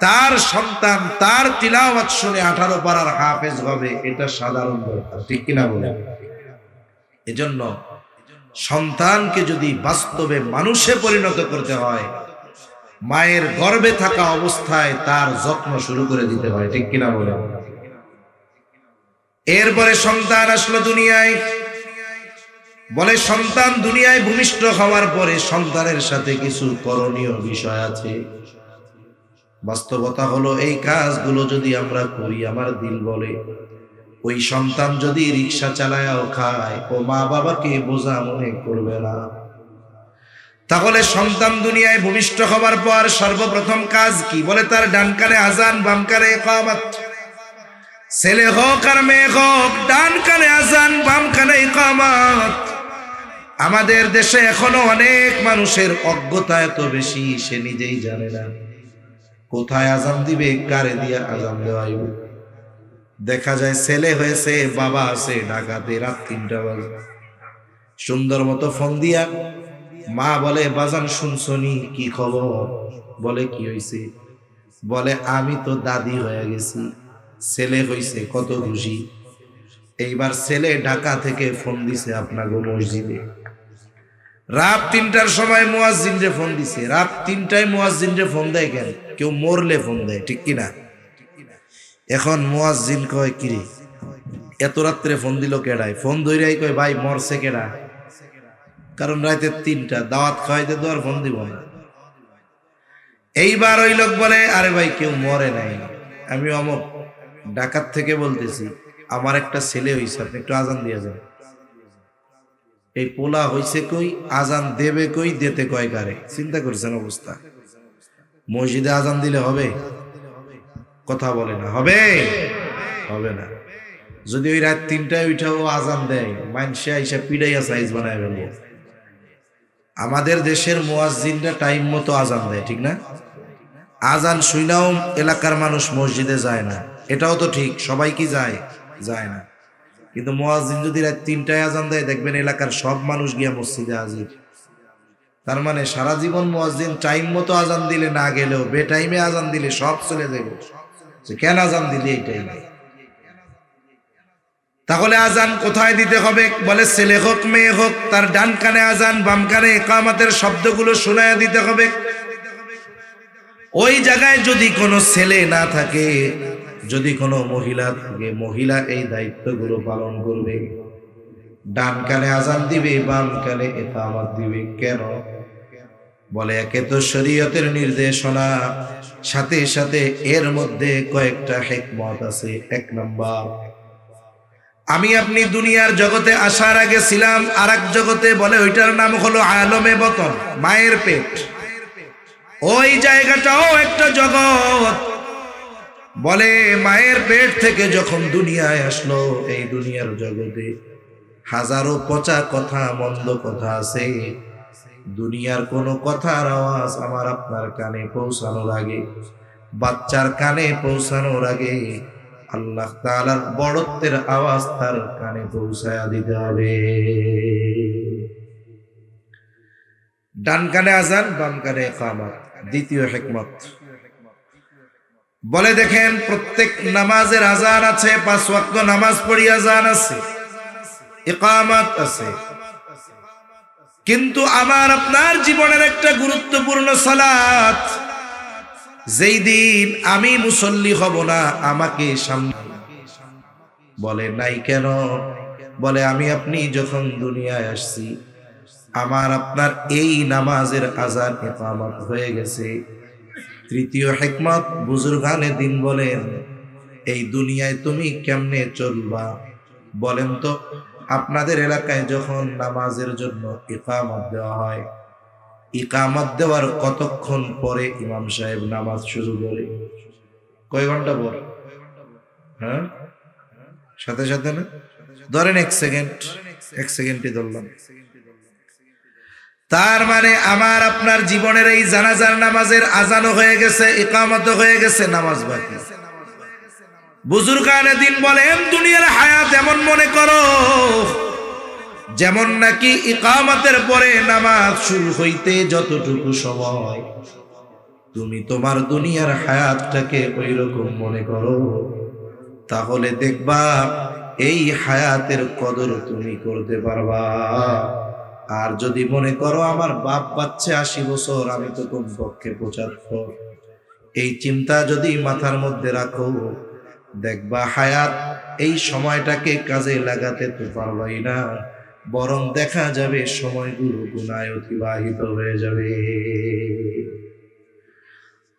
Speaker 1: তার সন্তান তার তিলাওয়াত শুনে 18 পারার হাফেজ হবে, এটা সাধারণ ব্যাপার, ঠিক কিনা বলে? এজন্য সন্তানকে যদি বাস্তবে মানুষে পরিণত করতে হয়, মায়ের গর্ভে থাকা অবস্থায় তার যত্ন শুরু করে দিতে হয়, ঠিক কিনা বলে? এরপরে সন্তান আসলো দুনিয়ায়। বলে, সন্তান দুনিয়ায় ভূমিষ্ঠ হওয়ার পরে সন্তানের সাথে কিছু করণীয় বিষয় আছে। বাস্তবতা হলো, এই কাজগুলো যদি আমরা করি, আমার দিল বলে, ওই সন্তান যদি রিক্সা চালায়ও খায়, ও মা বাবাকে বোঝা মনে করবে না। তাহলে সন্তান দুনিয়ায় ভূমিষ্ঠ হবার পর সর্বপ্রথম কাজ কি? বলে তার ডান কানে আজান, বাম কানে ইকামত। ছেলে হোক আর মেয়ে হোক, ডান কানে আজান, বাম কানে ইকামত। আমাদের দেশে এখনো অনেক মানুষের অজ্ঞতা এত বেশি, সে নিজেই জানে না কোথায় আজান দিবে, কারে দিয়ে আজান দেওয়াই। দেখা যায় ছেলে হয়েছে, বাবা আছে ঢাকাতে, রাত 3টা বাজে, সুন্দর মতো ফোন দিয়া মা বলে, বাজান শুনছনি কি খবর? বলে কি হয়েছে? বলে আমি তো দাদি হয়ে গেছি, ছেলে হয়েছে, কত খুশি। এইবার ছেলে ঢাকা থেকে ফোন দিছে আপনার মসজিদে, রাত 3টার সময় মুয়াজ্জিনরে ফোন দিছে। রাত 3টায় মুয়াজ্জিনরে ফোন দেয় কেন? কেউ মরলে ফোন দেয়, ঠিক কিনা? এখন মুয়াজ্জিন কয়, কিরে এত রাত্রে ফোন দিল কেডায়? ফোন ধইরাই কয়, ভাই মরছে কেডা? কারণ রাতে 3টা, দাওয়াত খাওয়াইতে তো আর ফোন দিব না। এইবার ওই লোক বলে, আরে ভাই কেউ মরে নাই, আমি অমুক ঢাকার থেকে বলতেছি, আমার একটা ছেলে হইছে, আপনি একটু আজান দিয়ে যান। এই পোলা হইছে কই, আজান দেবে কই, দিতে কয় কারে? চিন্তা করছেন অবস্থা? মসজিদে আজান দিলে হবে? কথা বলে না, হবে? হবে না। যদি ওই রাত 3টায় উঠাও আজান দেয়, মানুষে আইসা পিড়াইয়া সাইজ বানায় ফেলবো। আমাদের দেশের মুয়াজ্জিনরা টাইম মতো আজান দেয়, ঠিক না? আজান শুইনাও এলাকার মানুষ মসজিদে যায় না, এটাও তো ঠিক। সবাই কি যায়? যায় না। কিন্তু মুয়াজ্জিন যদি রাত 3টায় আজান দেয়, দেখবেন এলাকার সব মানুষ গিয়া মসজিদে হাজির। তার মানে সারা জীবন মুয়াজ্জিন টাইম মতো আজান দিলে না গেলেও বেটাইমে আজান দিলে সব চলে যাবে, যে কেন আজান দিলে এই টাইমে। তাহলে আজান কোথায় দিতে হবে? বলে ছেলে হোক মেয়ে হোক, তার ডান কানে আজান, বাম কানে ইকামতের শব্দগুলো শোনায়া দিতে হবে। ওই জায়গায় যদি কোনো ছেলে না থাকে, যদি কোনো মহিলা থাকে, মহিলা এই দায়িত্বগুলো পালন করবে। ডান কানে আজান দিবে, বাম কানে ইকামত দিবে। কেন? বলে একে তো শরীয়তের নির্দেশনা, সাথে সাথে এর মধ্যে কয়েকটা হিকমত আছে। 1 নাম্বার, আমি আপনি দুনিয়ার জগতে আসার আগে ছিলাম আর এক জগতে, বলে ওইটার নাম হলো আলমে বতন, মায়ের পেট। ওই জায়গাটাও একটা জগৎ। বলে মায়ের পেট থেকে যখন দুনিয়ায় আসলো, এই দুনিয়ার জগতে হাজারো পচা কথা, মন্দ কথা আছে। দুনিয়ার কোনো কথার আওয়াজ আমার আপনার কানে পৌঁছানোর আগে, বাচ্চার কানে পৌঁছানোর আগে, আল্লাহ তাআলার বড়ত্বের আওয়াজ তার কানে পৌঁছায়া দিতে হবে। ডান কানে আজান, বাম কানে ইকামত। দ্বিতীয় হিকমত, বলে দেখেন প্রত্যেক নামাজের আজান আছে, 5 ওয়াক্ত নামাজ পড়ি আজান আছে, ইকামত আছে। কিন্তু আমার আপনার জীবনের একটা গুরুত্বপূর্ণ সালাত, যেই দিন আমি মুসল্লি হব না, আমাকে সামনে বলে নাই কেন? বলে আমি আপনি যখন দুনিয়ায় আসছি, আমার আপনার এই নামাজের আজান ইকামত হয়ে গেছে। তৃতীয় হিকমত, বুজুর্গানে দিন বলেন, এই দুনিয়ায় তুমি কেমনে চলবা? বলেন তো, আপনাদের এলাকায় যখন নামাজের জন্য ইকামত দেওয়া হয়, ইকামত দেওয়ার কতক্ষণ পরে ইমাম সাহেব নামাজ শুরু করে? কয় ঘন্টা পর? হ্যাঁ, সাথে সাথে না? ধরেন 1 সেকেন্ড, 1 সেকেন্ডই ধরলাম। তার মানে আমার আপনার জীবনের এই জানাজার নামাজের আজানও হয়ে গেছে, ইকামতও হয়ে গেছে, নামাজ বাকি। বুজুর্গানে দিন বলেন, দুনিয়ার হায়াত এমন মনে করো যেমন নাকি ইকামতের পরে নামাজ শুরু হইতে যতটুকু সময়, তুমি তোমার দুনিয়ার হায়াতটাকে ওই রকম মনে করো, তাহলে দেখবা এই হায়াতের কদর তুমি করতে পারবা। আর যদি মনে করো আমার বাপ বাচ্চা 80 বছর, আমি তো কমপক্ষে 75, এই চিন্তা যদি মাথার মধ্যে রাখো, দেখবা হায়াত এই সময়টাকে কাজে লাগাতে তো পারবাই না, বরং দেখা যাবে সময়গুলো গুনায় অতিবাহিত হয়ে যাবে।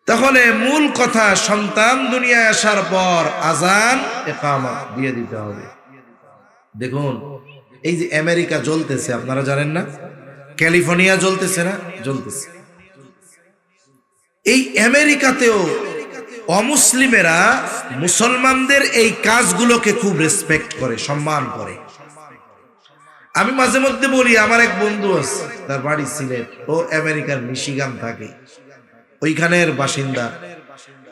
Speaker 1: তাহলে মূল কথা, সন্তান দুনিয়ায় আসার পর আজান ইকামত দিয়ে দিতে হবে। দেখুন এই যে আমেরিকা জ্বলতেছে, আপনারা জানেন না? ক্যালিফোর্নিয়া জ্বলতেছে না? জ্বলতেছে। এই আমেরিকাতেও অমুসলিমেরা মুসলমানদের এই কাজগুলোকে খুব রেসপেক্ট করে, সম্মান করে। আমি মাঝে মধ্যে বলি, আমার এক বন্ধু আছে, তার বাড়ি সিলেট, ও আমেরিকার মিশিগান থাকে, ওইখানের বাসিন্দা,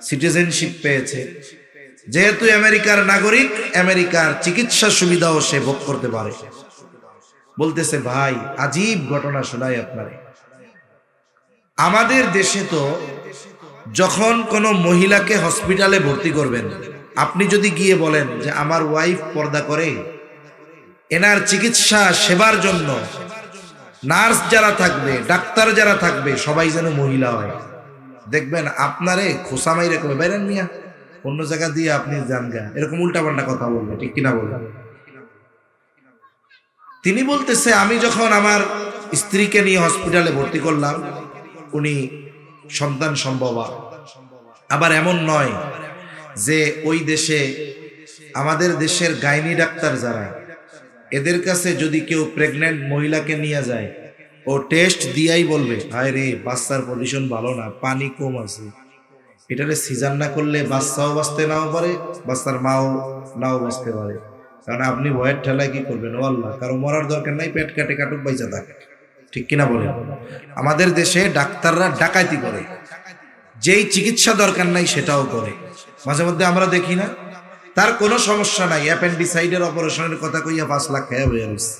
Speaker 1: সিটিজেনশিপ পেয়েছে। যেহেতু আমেরিকার নাগরিক, আমেরিকার চিকিৎসা সুবিধাও সে ভোগ করতে পারে। বলতেছে, ভাই আজীব ঘটনা শোনাই আপনারে। আমাদের দেশে তো যখন কোনো মহিলাকে হসপিটালে ভর্তি করবেন, আপনি যদি গিয়ে বলেন যে আমার ওয়াইফ পর্দা করে, এনার চিকিৎসা সেবার জন্য নার্স যারা থাকবে, ডাক্তার যারা থাকবে, সবাই যেন মহিলা হয়, দেখবেন আপনারে খোসামাই রেখে বেরেন মিয়া, অন্য জায়গা দিয়ে আপনি যান গা, এরকম উল্টাপাল্টা কথা বলবে, ঠিক কিনা বলবেন? তিনি বলতেছে, আমি যখন আমার স্ত্রীকে নিয়ে হসপিটালে ভর্তি করলাম, উনি সন্তান সম্ভবা। আবার এমন নয় যে ওই দেশে, আমাদের দেশের গাইনি ডাক্তার যারা, এদের কাছে যদি কেউ প্রেগনেন্ট মহিলাকে নিয়ে যায়, ও টেস্ট দিয়াই বলবে, হায় রে বাচ্চার পজিশন ভালো না, পানি কম আছে, এটারে সিজার না করলে বাচ্চাও বাঁচতে নাও পারে, বাচ্চার মাও নাও বাঁচতে পারে। কারণ আপনি ভয়ের ঠেলায় কি করবেন? ও আল্লাহ, কারো মরার দরকার নাই, পেট কাটে কাটুক, বাইচা থাকে, ঠিক কিনা বলেন? আমাদের দেশে ডাক্তাররা ডাকাতি করে, যেই চিকিৎসা দরকার নাই সেটাও করে। মাঝে মধ্যে আমরা দেখি না, তার কোনো সমস্যা নাই, অ্যাপেন্ডিসাইডের অপারেশনের কথা কইয়া 5 লাখ খেয়ে হয়ে গেছে,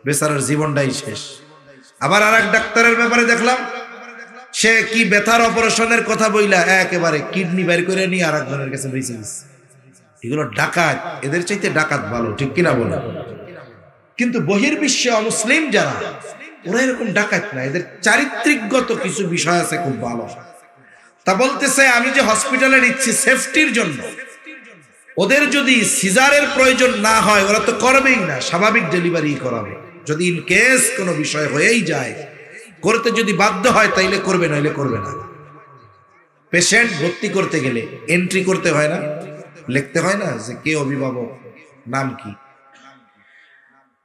Speaker 1: বেচারার জীবনটাই শেষ। আবার আর এক ডাক্তারের ব্যাপারে দেখলাম, সে কি ব্যথার অপারেশনের কথা বইলা একেবারে কিডনি বের করে নিয়ে আর একজনের কাছে বেঁচে গেছে। এগুলো ডাকাত, এদের চাইতে ডাকাত ভালো, ঠিক কিনা বলে? কিন্তু বহির্বিশ্বে অমুসলিম যারা, ওরা এরকম ডাকাত না, এদের চারিত্রিকগত কিছু বিষয় আছে খুব ভালো। তা বলতেছে, আমি যে হসপিটালে নিচ্ছি সেফটির জন্য, ওদের যদি সিজারের প্রয়োজন না হয় ওরা তো করবেই না, স্বাভাবিক ডেলিভারি করাবে। যদি ইন কেস কোনো বিষয় হয়েই যায়, করতে যদি বাধ্য হয় তাইলে করবে, নইলে করবে না। পেশেন্ট ভর্তি করতে গেলে এন্ট্রি করতে হয় না, লিখতে হয় না যে কে অভিভাবক, নাম কি।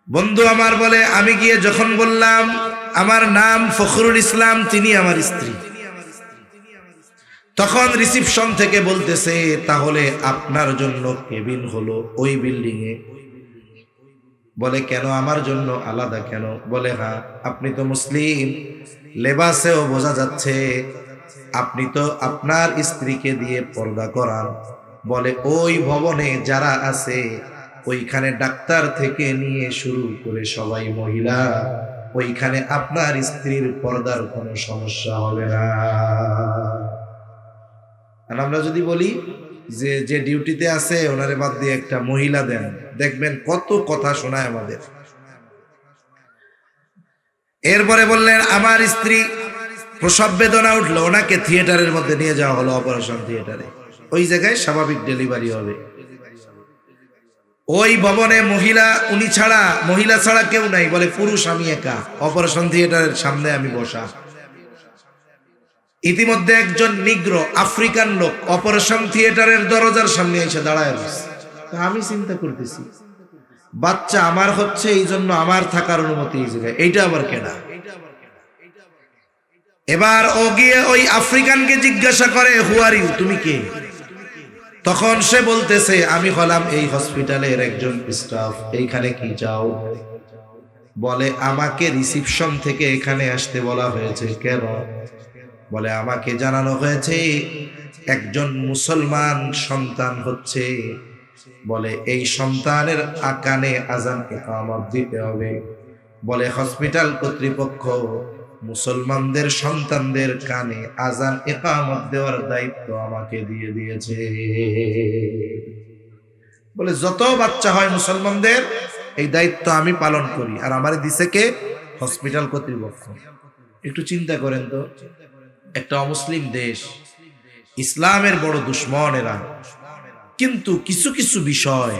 Speaker 1: বন্ধু আমার বলে, আমি গিয়ে যখন বললাম আমার নাম ফখরুল ইসলাম, তিনি আমার স্ত্রী, তখন রিসিপশন থেকে বলতেছে, তাহলে আপনার জন্য কেবিন হলো ওই বিল্ডিং এ। বলে কেন, আমার জন্য আলাদা কেন? বলে হ্যাঁ, আপনি তো মুসলিম, লেবাসেও বোঝা যাচ্ছে, আপনি তো আপনার স্ত্রীকে দিয়ে পর্দা করান। বলে ওই ভবনে যারা আছে, ওইখানে ডাক্তার থেকে নিয়ে শুরু করে সবাই মহিলা, ওইখানে আপনার স্ত্রীর পর্দার কোনো সমস্যা হবে না। আর আমরা যদি বলি যে যে ডিউটিতে আছে ওনারে বাদ দিয়ে একটা মহিলা দেন, দেখবেন কত কথা শোনায় আমাদের। এরপরে বললেন, আমার স্ত্রী প্রসব বেদনা উঠলো, ওনাকে থিয়েটারের মধ্যে নিয়ে যাওয়া হলো, অপারেশন থিয়েটারে, ওই জায়গায় স্বাভাবিক ডেলিভারি হবে। ওই ভবনে মহিলা, উনি ছাড়া, মহিলা ছাড়া কেউ নাই। বলে পুরুষ আমি একা, অপারেশন থিয়েটারের সামনে আমি বসা। ইতিমধ্যে একজন নিগ্রো আফ্রিকান লোক অপারেশন থিয়েটারের দরজার সামনে এসে দাঁড়ায় রয়েছে। আমি চিন্তা করতেছি, বাচ্চা আমার হচ্ছে, এই জন্য আমার থাকার অনুমতি এই জায়গায়, এইটা আবার কেনা? এবার ও গিয়ে ওই আফ্রিকানকে জিজ্ঞাসা করে, হু আর ইউ, তুমি কে? তখন সে বলতেছে, আমি হলাম এই হসপিটালের একজন স্টাফ, এইখানে কি চাও? বলে আমাকে রিসিপশন থেকে এখানে আসতে বলা হয়েছে। কেন? বলে আমাকে জানানো হয়েছে একজন মুসলমান সন্তান হচ্ছে, বলে এই সন্তানের কানে আজান ইকামত দিতে হবে। বলে হসপিটাল কর্তৃপক্ষ মুসলমানদের সন্তানদের কানে আজান ইকামত দেওয়ার দায়িত্ব আমাকে দিয়ে দিয়েছে। বলে যত বাচ্চা হয় মুসলমানদের এই দায়িত্ব আমি পালন করি, আর আমারে দিছে কে? হসপিটাল কর্তৃপক্ষ। একটু চিন্তা করেন তো, একটা অমুসলিম দেশ, ইসলামের বড় দুশ্মন এরা, কিন্তু কিছু কিছু বিষয়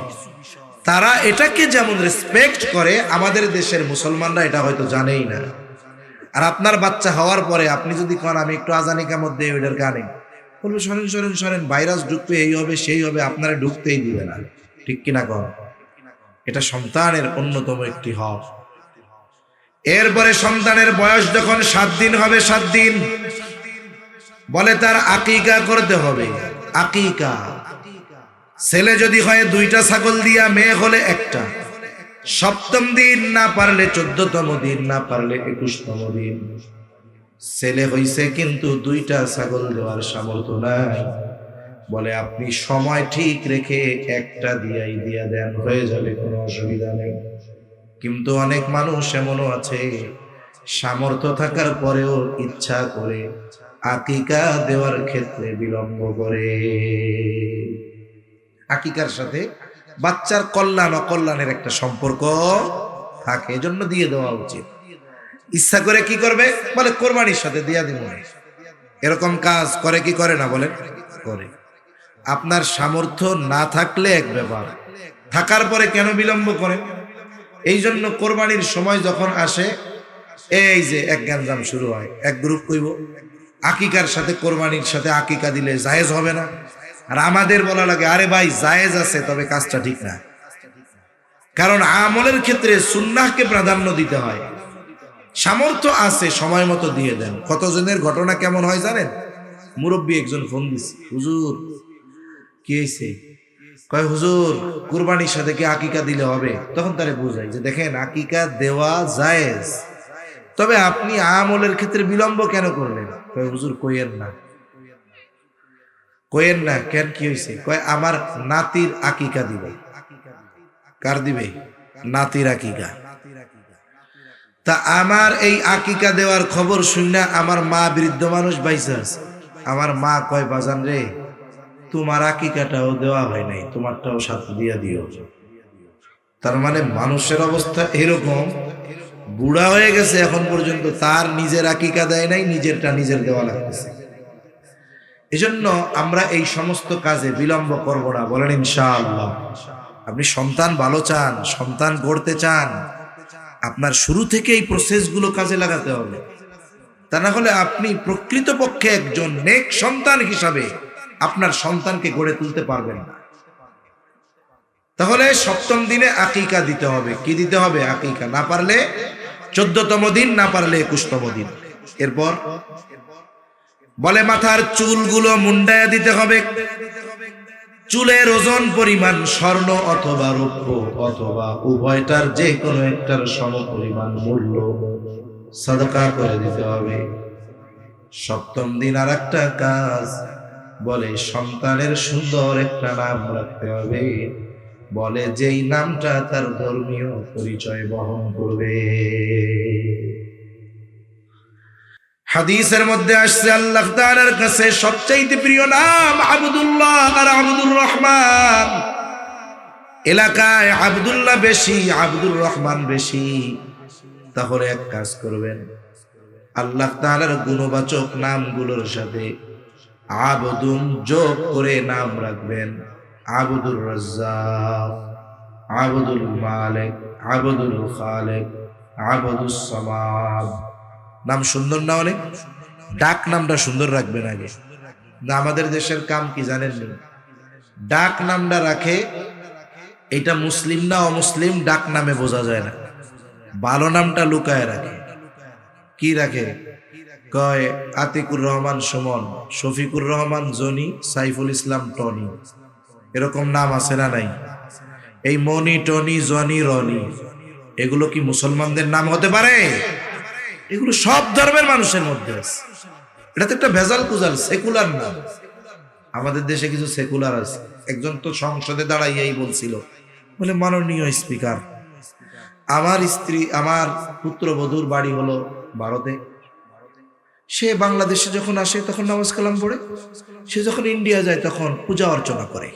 Speaker 1: তারা এটাকে যেমন রেসপেক্ট করে, আমাদের দেশের মুসলমানরা এটা হয়তো জানেই না। আর আপনার বাচ্চা হওয়ার পরে আপনি যদি কোন আমি একটু আজানিকার মধ্যে ওইটার গানে বলবো, সরেন সরেন সরেন, ভাইরাস ঢুকবে, এই হবে সেই হবে, আপনারা ঢুকতেই দিবে না, ঠিক কিনা কর? এটা সন্তানের অন্যতম একটি হক। এরপরে সন্তানের বয়স যখন 7 দিন হবে, 7 দিন বলে তার আকিকা করতে হবে। আকিকা, ছেলে যদি হয় 2টা ছাগল দিয়া, মেয়ে হলে 1টা। 7ম দিন, না পারলে 14তম দিন, না পারলে 21তম দিন। ছেলে হইছে কিন্তু 2টা ছাগল দেওয়ার সামর্থ্য নাই, বলে আপনি সময় ঠিক রেখে 1টা দিয়া দেন, হয়ে যাবে, কোনো অসুবিধা নেই। কিন্তু অনেক মানুষ এমনও আছে, সামর্থ্য থাকার পরেও ইচ্ছা করে আকিকা দেওয়ার ক্ষেত্রে বিলম্ব করে। আকিকার সাথে বাচ্চার কল্যাণ অকল্যাণের একটা সম্পর্ক থাকে, এজন্য দিয়ে দেওয়া উচিত। ইচ্ছা করে কি করবে, বলে কোরবানির সাথে দিয়া দিব। এরকম কাজ করে কি করে না, বলে করে। আপনার সামর্থ্য না থাকলে এক ব্যাপার, থাকার পরে কেন বিলম্ব করে? এই জন্য কোরবানির সময় যখন আসে, এই যে এক গ্যাঞ্জাম শুরু হয়। এক গ্রুপ কইব আকিকার সাথে কোরবানির সাথে আকিকা দিলে জায়েজ হবে না, আর আমাদের বলা লাগে আরে ভাই জায়েজ আছে, তবে কাজটা ঠিক না। কারণ আমলের ক্ষেত্রে সুন্নাহকে প্রাধান্য দিতে হয়। সামর্থ্য আছে, সময় মতো দিয়ে দেন। কতজনের ঘটনা কেমন হয় জানেন? মুরব্বী একজন ফোন দিছে, হুজুর কি হয়েছে? কয় হুজুর কুরবানির সাথে কি আকিকা দিলে হবে? তখন তারে বুঝাই যে দেখেন আকিকা দেওয়া জায়েজ, তবে আপনি আমলের ক্ষেত্রে বিলম্ব কেন করলেন? কয় হুজুর কইেন না। কেন, কি হয়েছে? কয় আমার নাতির আকিকা দিবে। কার দিবে? নাতির আকিকা। তা আমার এই আকিকা দেওয়ার খবর শুনে আমার মা বৃদ্ধ মানুষ বাইসা আছে। আমার মা কয় বাজান রে, তোমার আকিকাটাও দেওয়া হয় নাই, তোমারটাও সাথে দিয়া দিও। তার মানে মানুষের অবস্থা এরকম, বুড়া হয়ে গেছে এখন পর্যন্ত তার নিজের আকিকা দেয় নাই, নিজেরটা নিজের দেওয়া লাগতেছে। এজন্য আমরা এই সমস্ত কাজে বিলম্ব করব না, বলেন ইনশাআল্লাহ। আপনি সন্তান ভালো চান, সন্তান গড়তে চান, আপনার শুরু থেকে এই প্রসেসগুলো কাজে লাগাতে হবে। তা না হলে আপনি প্রকৃতপক্ষে একজন নেক সন্তান হিসাবে আপনার সন্তানকে গড়ে তুলতে পারবেন না। তাহলে 7ম দিনে আকিকা দিতে হবে। কি দিতে হবে? আকিকা। না পারলে 14তম দিন, না পারলে 21তম দিন। এরপর বলে মাথার চুলগুলো মুন্ডায়া দিতে হবে। চুলের ওজন পরিমাণ স্বর্ণ অথবা রৌপ্য অথবা উভয়টার যে কোনো একটার সমপরিমাণ মূল্য সাদকা করে দিতে হবে। 7ম দিন আর একটা কাজ, বলে সন্তানের সুন্দর একটা নাম রাখতে হবে, বলে যেই নামটা তার ধর্মীয় পরিচয় বহন করবে। হাদিসের মধ্যে আসছে আল্লাহ তাআলার কাছে সবচাইতে প্রিয় নাম আব্দুল্লাহ আর আব্দুর রহমান। এলাকায় আব্দুল্লাহ বেশি, আব্দুর রহমান বেশি। তাহলে এক কাজ করবেন, আল্লাহ তাআলার গুণবাচক নামগুলোর সাথে আবদুন যোগ করে নাম রাখবেন। আব্দুর রাজ্জাক, আব্দুল মালিক, আব্দুল খালিক, আব্দুস সামাদ। নাম সুন্দর না? অনেক ডাক নামটা সুন্দর রাখবেন আগে। না আমাদের দেশের কাম কি জানেন? ডাক নামটা রাখে, এটা মুসলিম না অমুসলিম ডাক নামে বোঝা যায় না। ভালো নামটা লুকায় রাখে। কি রাখে? কয় আতিকুর রহমান সুমন, শফিকুর রহমান জনি, সাইফুল ইসলাম টনি। এরকম নাম আছে না নাই? এই মনি, টনি, জনি, রনি, এগুলো কি মুসলমানদের নাম হতে পারে? এগুলো সব ধর্মের মানুষের মধ্যে আছে। এটা তো একটা ভেজাল কুজাল, সেকুলার নাম। আমাদের দেশে কিছু সেকুলার আছে। একজন তো সংসদে দাঁড়াইয়াই বলছিল, বলে মাননীয় স্পিকার, আমার স্ত্রী, আমার পুত্রবধূর বাড়ি হলো ভারতে, সে বাংলাদেশে যখন আসে তখন নামাজ কালাম পড়ে, সে যখন ইন্ডিয়া যায় তখন পূজা অর্চনা করে।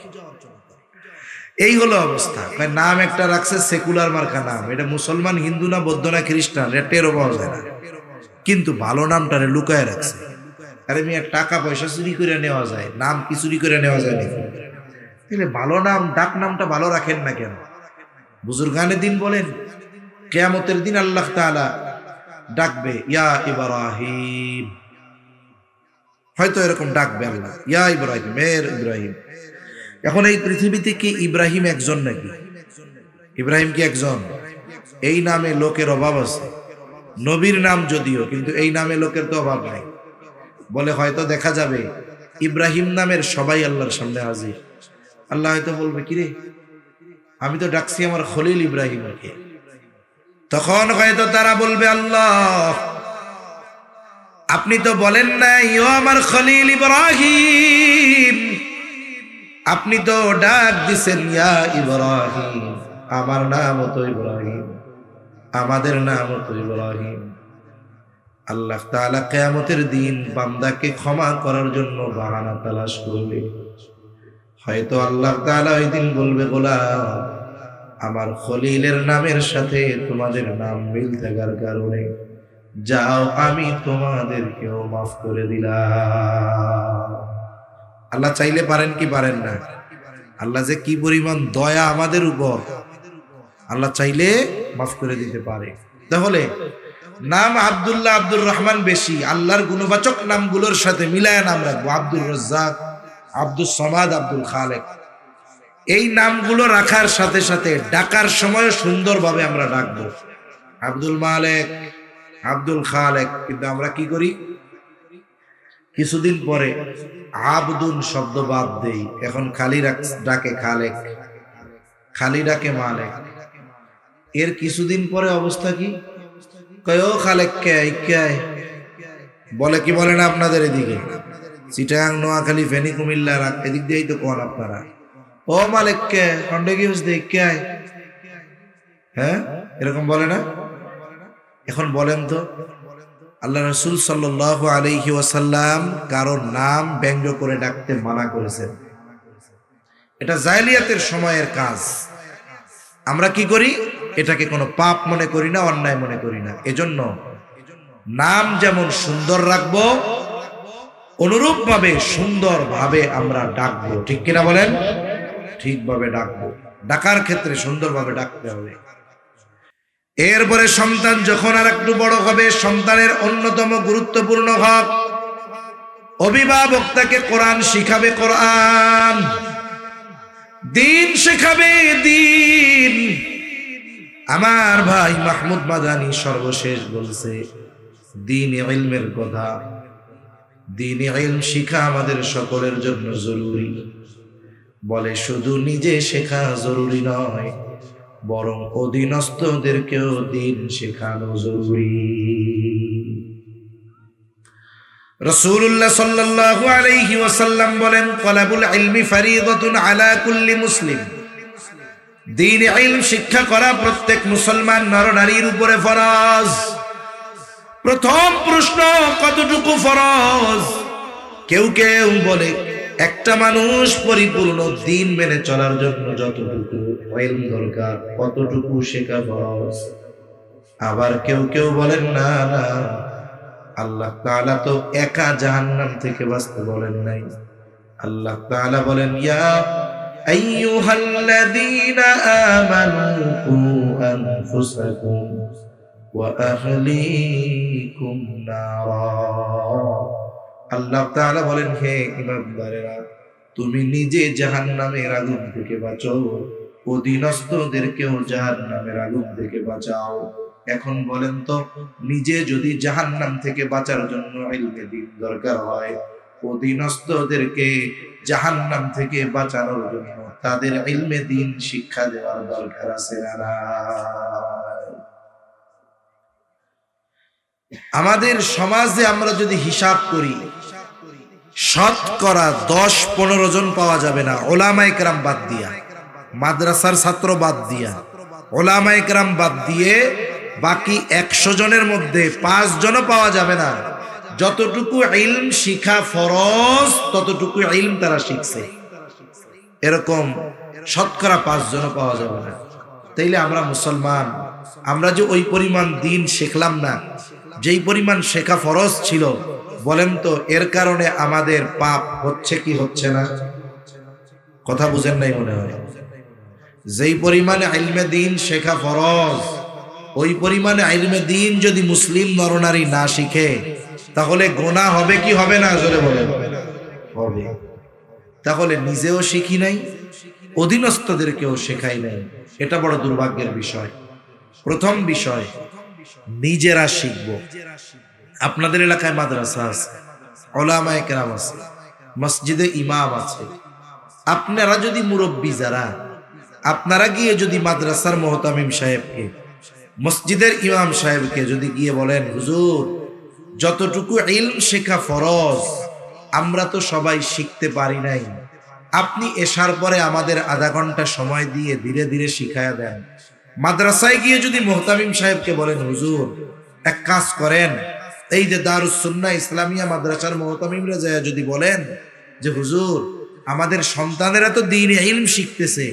Speaker 1: এই হলো অবস্থা। নাম একটা রাখছে সেকুলার মার্কা নাম, এটা মুসলমান, হিন্দু না, বৌদ্ধ না, খ্রিস্টান, এটা টেরও পাওয়া যায় না। কিন্তু ভালো নামটারে লুকায় রাখছে। আরে মিয়া, টাকা পয়সা চুরি করে নেওয়া যায়, নাম কি চুরি করে নেওয়া যায় নাকি? তাহলে ভালো নাম, ডাক নামটা ভালো রাখেন না কেন? বুজুর্গানের দিন বলেন, কিয়ামতের দিন আল্লাহ তাআলা ডাকবে ইয়া ইব্রাহিম, হয়তো এরকম ডাকবে আল্লাহ, ইয়া ইব্রাহিম, মের ইব্রাহিম। এখন এই পৃথিবীতে কি ইব্রাহিম একজন নাকি? ইব্রাহিম কি একজন? এই নামে লোকের অভাব আছে। নবীর নাম যদিও, কিন্তু এই নামে লোকের তো অভাব নাই। বলে হয়তো দেখা যাবে ইব্রাহিম নামের সবাই আল্লাহর সামনে হাজির। আল্লাহ হয়তো বলবে, কিরে আমি তো ডাকছি আমার খলিল ইব্রাহিমকে। তখন হয়তো তারা বলবে, আল্লাহ আপনি তো বলেন নাই ও আমার খলিল ইব্রাহিম, আপনি তো ডাক দিছেন ইয়া ইব্রাহিম, আমার নাম তো ইব্রাহিম, আমাদের নাম তো ইব্রাহিম। আল্লাহ তাআলা কিয়ামতের দিন বান্দাকে ক্ষমা করার জন্য বাহানা তালাশ করবে। হয়তো আল্লাহ তাআলা ওই দিন বলবে, গোলাম আমার খলিলের নামের সাথে তোমাদের নাম মিল থাকার কারণে যাও, আমি তোমাদেরকেও মাফ করে দিলাম। আল্লাহ চাইলে পারেন কি পারেন না? আল্লাহ যে কি পরিমাণ দয়া আমাদের উপর, আল্লাহ চাইলে মাফ করে দিতে পারে। তাহলে নাম আব্দুল্লাহ, আব্দুর রহমান বেশি, আল্লাহর গুণবাচক নামগুলোর সাথে মিলায় নাম রাখবো। আব্দুর রাজ্জাক, আব্দুস সামাদ, আব্দুল খালেক, এই নামগুলো রাখার সাথে সাথে ডাকার সময় সুন্দরভাবে আমরা ডাকবো। আব্দুল মালেক, আব্দুল খালেক, কিন্তু আমরা কি করি, কিছুদিন পরে আবদুন শব্দ বাদ দেই, এখন খালি ডাকে খালেক, খালি ডাকে মালেক। এর কিছুদিন পরে অবস্থা কি, কয় ও খালেক কে বলে, কি বলে না আপনাদের এদিকে চিটাগাং, নোয়াখালী, ফেনী, কুমিল্লা এদিক দিয়েই তো কোন আপনারা, ও মালিক কে খন্ডে কি হচ্ছে কে, হ্যাঁ এরকম বলে না? এখন বলেন তো, আল্লাহ রাসূল সাল্লাল্লাহু আলাইহি ওয়াসাল্লাম কারোর নাম ব্যঙ্গ করে ডাকতে মানা করেছেন। এটা জাহেলিয়াতের সময়ের কাজ। আমরা কি করি, এটাকে কোনো পাপ মনে করি না, অন্যায় মনে করি না। এজন্য নাম যেমন সুন্দর রাখবো, অনুরূপ ভাবে সুন্দর ভাবে আমরা ডাকবো। ঠিক কিনা বলেন? ঠিকভাবে ডাকবো। ডাকার ক্ষেত্রে সুন্দরভাবে ডাকতে হবে। এরপরে সন্তান যখন আর একটু বড় হবে, সন্তানের অন্যতম গুরুত্বপূর্ণ হক, অভিভাবক তাকে কোরআন শিখাবে, কোরআন দিন শেখাবে, দিন। আমার ভাই মাহমুদ মাদানী সর্বশেষ বলছে দিন ইলমের কথা। দিন ইলম শিখা আমাদের সকলের জন্য জরুরি। বলে শুধু নিজে শেখা জরুরি নয়, বরং অধীনস্থদেরকেও দিন শেখানো জরুরি। রাসূলুল্লাহ সাল্লাল্লাহু আলাইহি ওয়াসাল্লাম বলেন, তালাবুল ইলমি ফারিদাতুন আলা কুল্লি মুসলিম। দিন ইলম শিক্ষা করা প্রত্যেক মুসলমান নরনারীর উপরে ফরজ। প্রথম প্রশ্ন, কতটুকু ফরজ? কেউ কেউ বলে একটা মানুষ পরিপূর্ণ দিন মেনে চলার জন্য যতটুকু ইলম দরকার কতটুকু শেখা ফরজ। আবার কেউ কেউ বলেন না না, আল্লাহ তাআলা তো একা জাহান্নাম থেকে বাঁচতে বলেন নাই। আল্লাহ তাআলা বলেন, ইয়া আইয়ুহাল্লাযীনা আমানু কু আনফুসাকুম ওয়া আহলিকুম নারা। আল্লাহ তাআলা বলেন, হে ঈমানদারেরা, তুমি নিজে জাহান্নামের আগুন থেকে বাঁচো, অধীনস্থদেরকেও জাহান্নামের আগুন থেকে বাঁচাও। এখন বলেন তো, নিজে যদি জাহান্নাম থেকে বাঁচার জন্য ইলমে দ্বীন দরকার হয়, অধীনস্থদেরকে জাহান্নাম থেকে বাঁচানোর জন্য তাদের ইলমে দ্বীন শিক্ষা দেওয়ার দরকার আছে না? আমাদের সমাজে আমরা যদি হিসাব করি, শতকরা 10-15 জন পাওয়া যাবে না, ওলামায়ে কেরাম বাদ দিয়া, মাদ্রাসার ছাত্র বাদ দিয়া, ওলামায়ে কেরাম বাদ দিয়ে বাকি 100 জনের মধ্যে 5 জনও পাওয়া যাবে না যতটুকু ইলম শিখা ফরজ ততটুকু ইলম তারা শিখছে। এরকম শতকরা 5 জনও পাওয়া যাবে না। তাইলে আমরা মুসলমান, আমরা যে ওই পরিমাণ দিন শিখলাম না, যেই পরিমাণ শেখা ফরজ ছিল, বলেন তো এর কারণে আমাদের পাপ হচ্ছে কি হচ্ছে না? কথা বুঝেন নাই মনে হয়। যেই পরিমাণে ইলমে দ্বীন শেখা ফরজ, ওই পরিমাণে ইলমে দ্বীন যদি মুসলিম নরনারী না শিখে, তাহলে গুনাহ হবে কি হবে না? জোরে বলেন। হবে। তাহলে নিজেও শিখি নাই, অধীনস্থদেরকেও শেখাই নাই। এটা বড় দুর্ভাগ্যের বিষয়। প্রথম বিষয়, নিজেরা শিখব। আপনাদের এলাকায় মাদ্রাসা আছে, উলামায়ে কেরাম আছে, মসজিদে ইমাম আছে। আপনারা যদি মুরব্বী যারা, আপনারা গিয়ে যদি মাদ্রাসার মুহতামিম সাহেবকে, মসজিদের ইমাম সাহেবকে যদি গিয়ে বলেন, হুজুর যতটুকু ইলম শেখা ফরজ আমরা তো সবাই শিখতে পারি নাই, আপনি এশার পরে আমাদের আধা ঘন্টা সময় দিয়ে ধীরে ধীরে শিখায়া দেন। মাদ্রাসায় গিয়ে যদি মুহতামিম সাহেবকে বলেন, হুজুর এক কাজ করেন, এই যে দারুস সুন্নাহ ইসলামিয়া মাদ্রাসার মুহতামিমরা যায় যদি বলেন যে হুজুর আমাদের সন্তানেরা তো দ্বীনে ইলম শিখতেছে,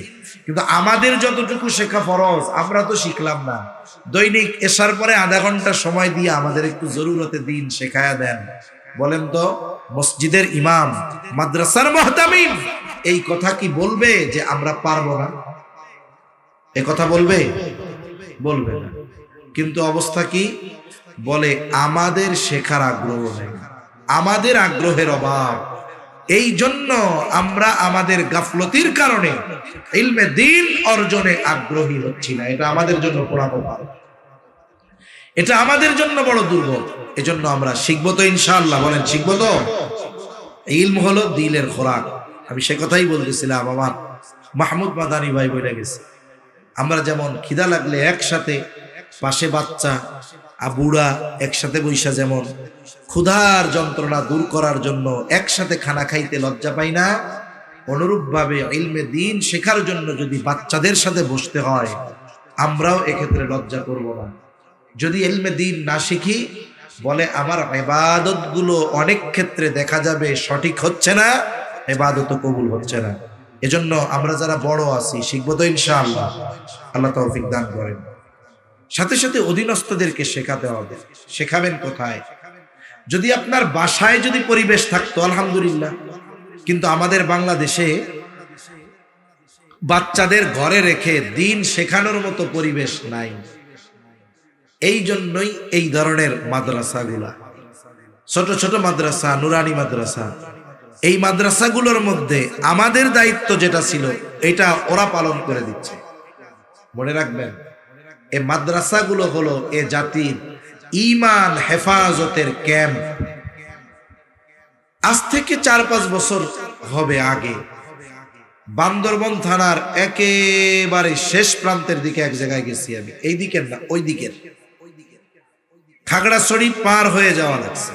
Speaker 1: কিন্তু আমাদের যতটুকু শেখা ফরজ আমরা তো শিখলাম না, দৈনিক এশার পরে আধা ঘন্টা সময় দিয়ে আমাদের একটু জরুরতে দ্বীন শেখায়া দেন। বলেন তো মসজিদের ইমাম, মাদ্রাসার মুহতামিম এই কথা কি বলবে যে আমরা পারবো না? এ কথা বলবে? বলবে না। কিন্তু অবস্থা কি? বলে আমাদের শেখার আগ্রহ নেই, আমাদের আগ্রহের অভাব, এই জন্য আমরা আমাদের গাফলতির কারণে ইলমে দ্বীন অর্জনে আগ্রহী হচ্ছি না। এটা আমাদের জন্য পোড়াপোড়া, এটা আমাদের জন্য বড় দুর্বল। এজন্য আমরা শিখবো তো ইনশাআল্লাহ। বলেন শিখবো তো? ইলম হলো দিলের খোরাক। আমি সে কথাই বলতেছিলাম, আমার মাহমুদ মাদানী ভাই বলে গেছে, আমরা যেমন খিদা লাগলে একসাথে, পাশে বাচ্চা বুড়া একসাথে বৈশা যেমন ক্ষুধার যন্ত্রণা দূর করার জন্য একসাথে খানা খাইতে লজ্জা পাই না, অনুরূপভাবে ইলমে দ্বীন শেখার জন্য যদি বাচ্চাদের সাথে বসতে হয় আমরাও এক্ষেত্রে লজ্জা করব না। যদি ইলমে দ্বীন না শিখি, বলে আমার ইবাদত গুলো অনেক ক্ষেত্রে দেখা যাবে সঠিক হচ্ছে না, ইবাদত কবুল হচ্ছে না। এজন্য আমরা যারা বড় আছি শিখবো তো ইনশাআল্লাহ। আল্লাহ তৌফিক দান করেন। সাথে সাথে অধীনস্থদেরকে শেখাতে হবে। শেখাবেন কোথায়? যদি আপনার বাসায় যদি পরিবেশ থাকতো আলহামদুলিল্লাহ, কিন্তু আমাদের বাংলাদেশে বাচ্চাদের ঘরে রেখে দ্বীন শেখানোর মতো পরিবেশ নাই। এই জন্যই এই ধরনের মাদ্রাসাগুলা, ছোট ছোট মাদ্রাসা, নুরানি মাদ্রাসা, এই মাদ্রাসাগুলোর মধ্যে আমাদের দায়িত্ব যেটা ছিল এটা ওরা পালন করে দিচ্ছে। মনে রাখবেন, এই মাদ্রাসাগুলো হলো এ জাতির ঈমান হেফাজতের ক্যাম্প। আজ থেকে 4-5 বছর হবে আগে বান্দরবন থানার একেবারে শেষ প্রান্তের দিকে এক জায়গায় গেছি আমি, এই দিকের না ওই দিকের, খাগড়াছড়ি পার হয়ে যাওয়া লাগছে।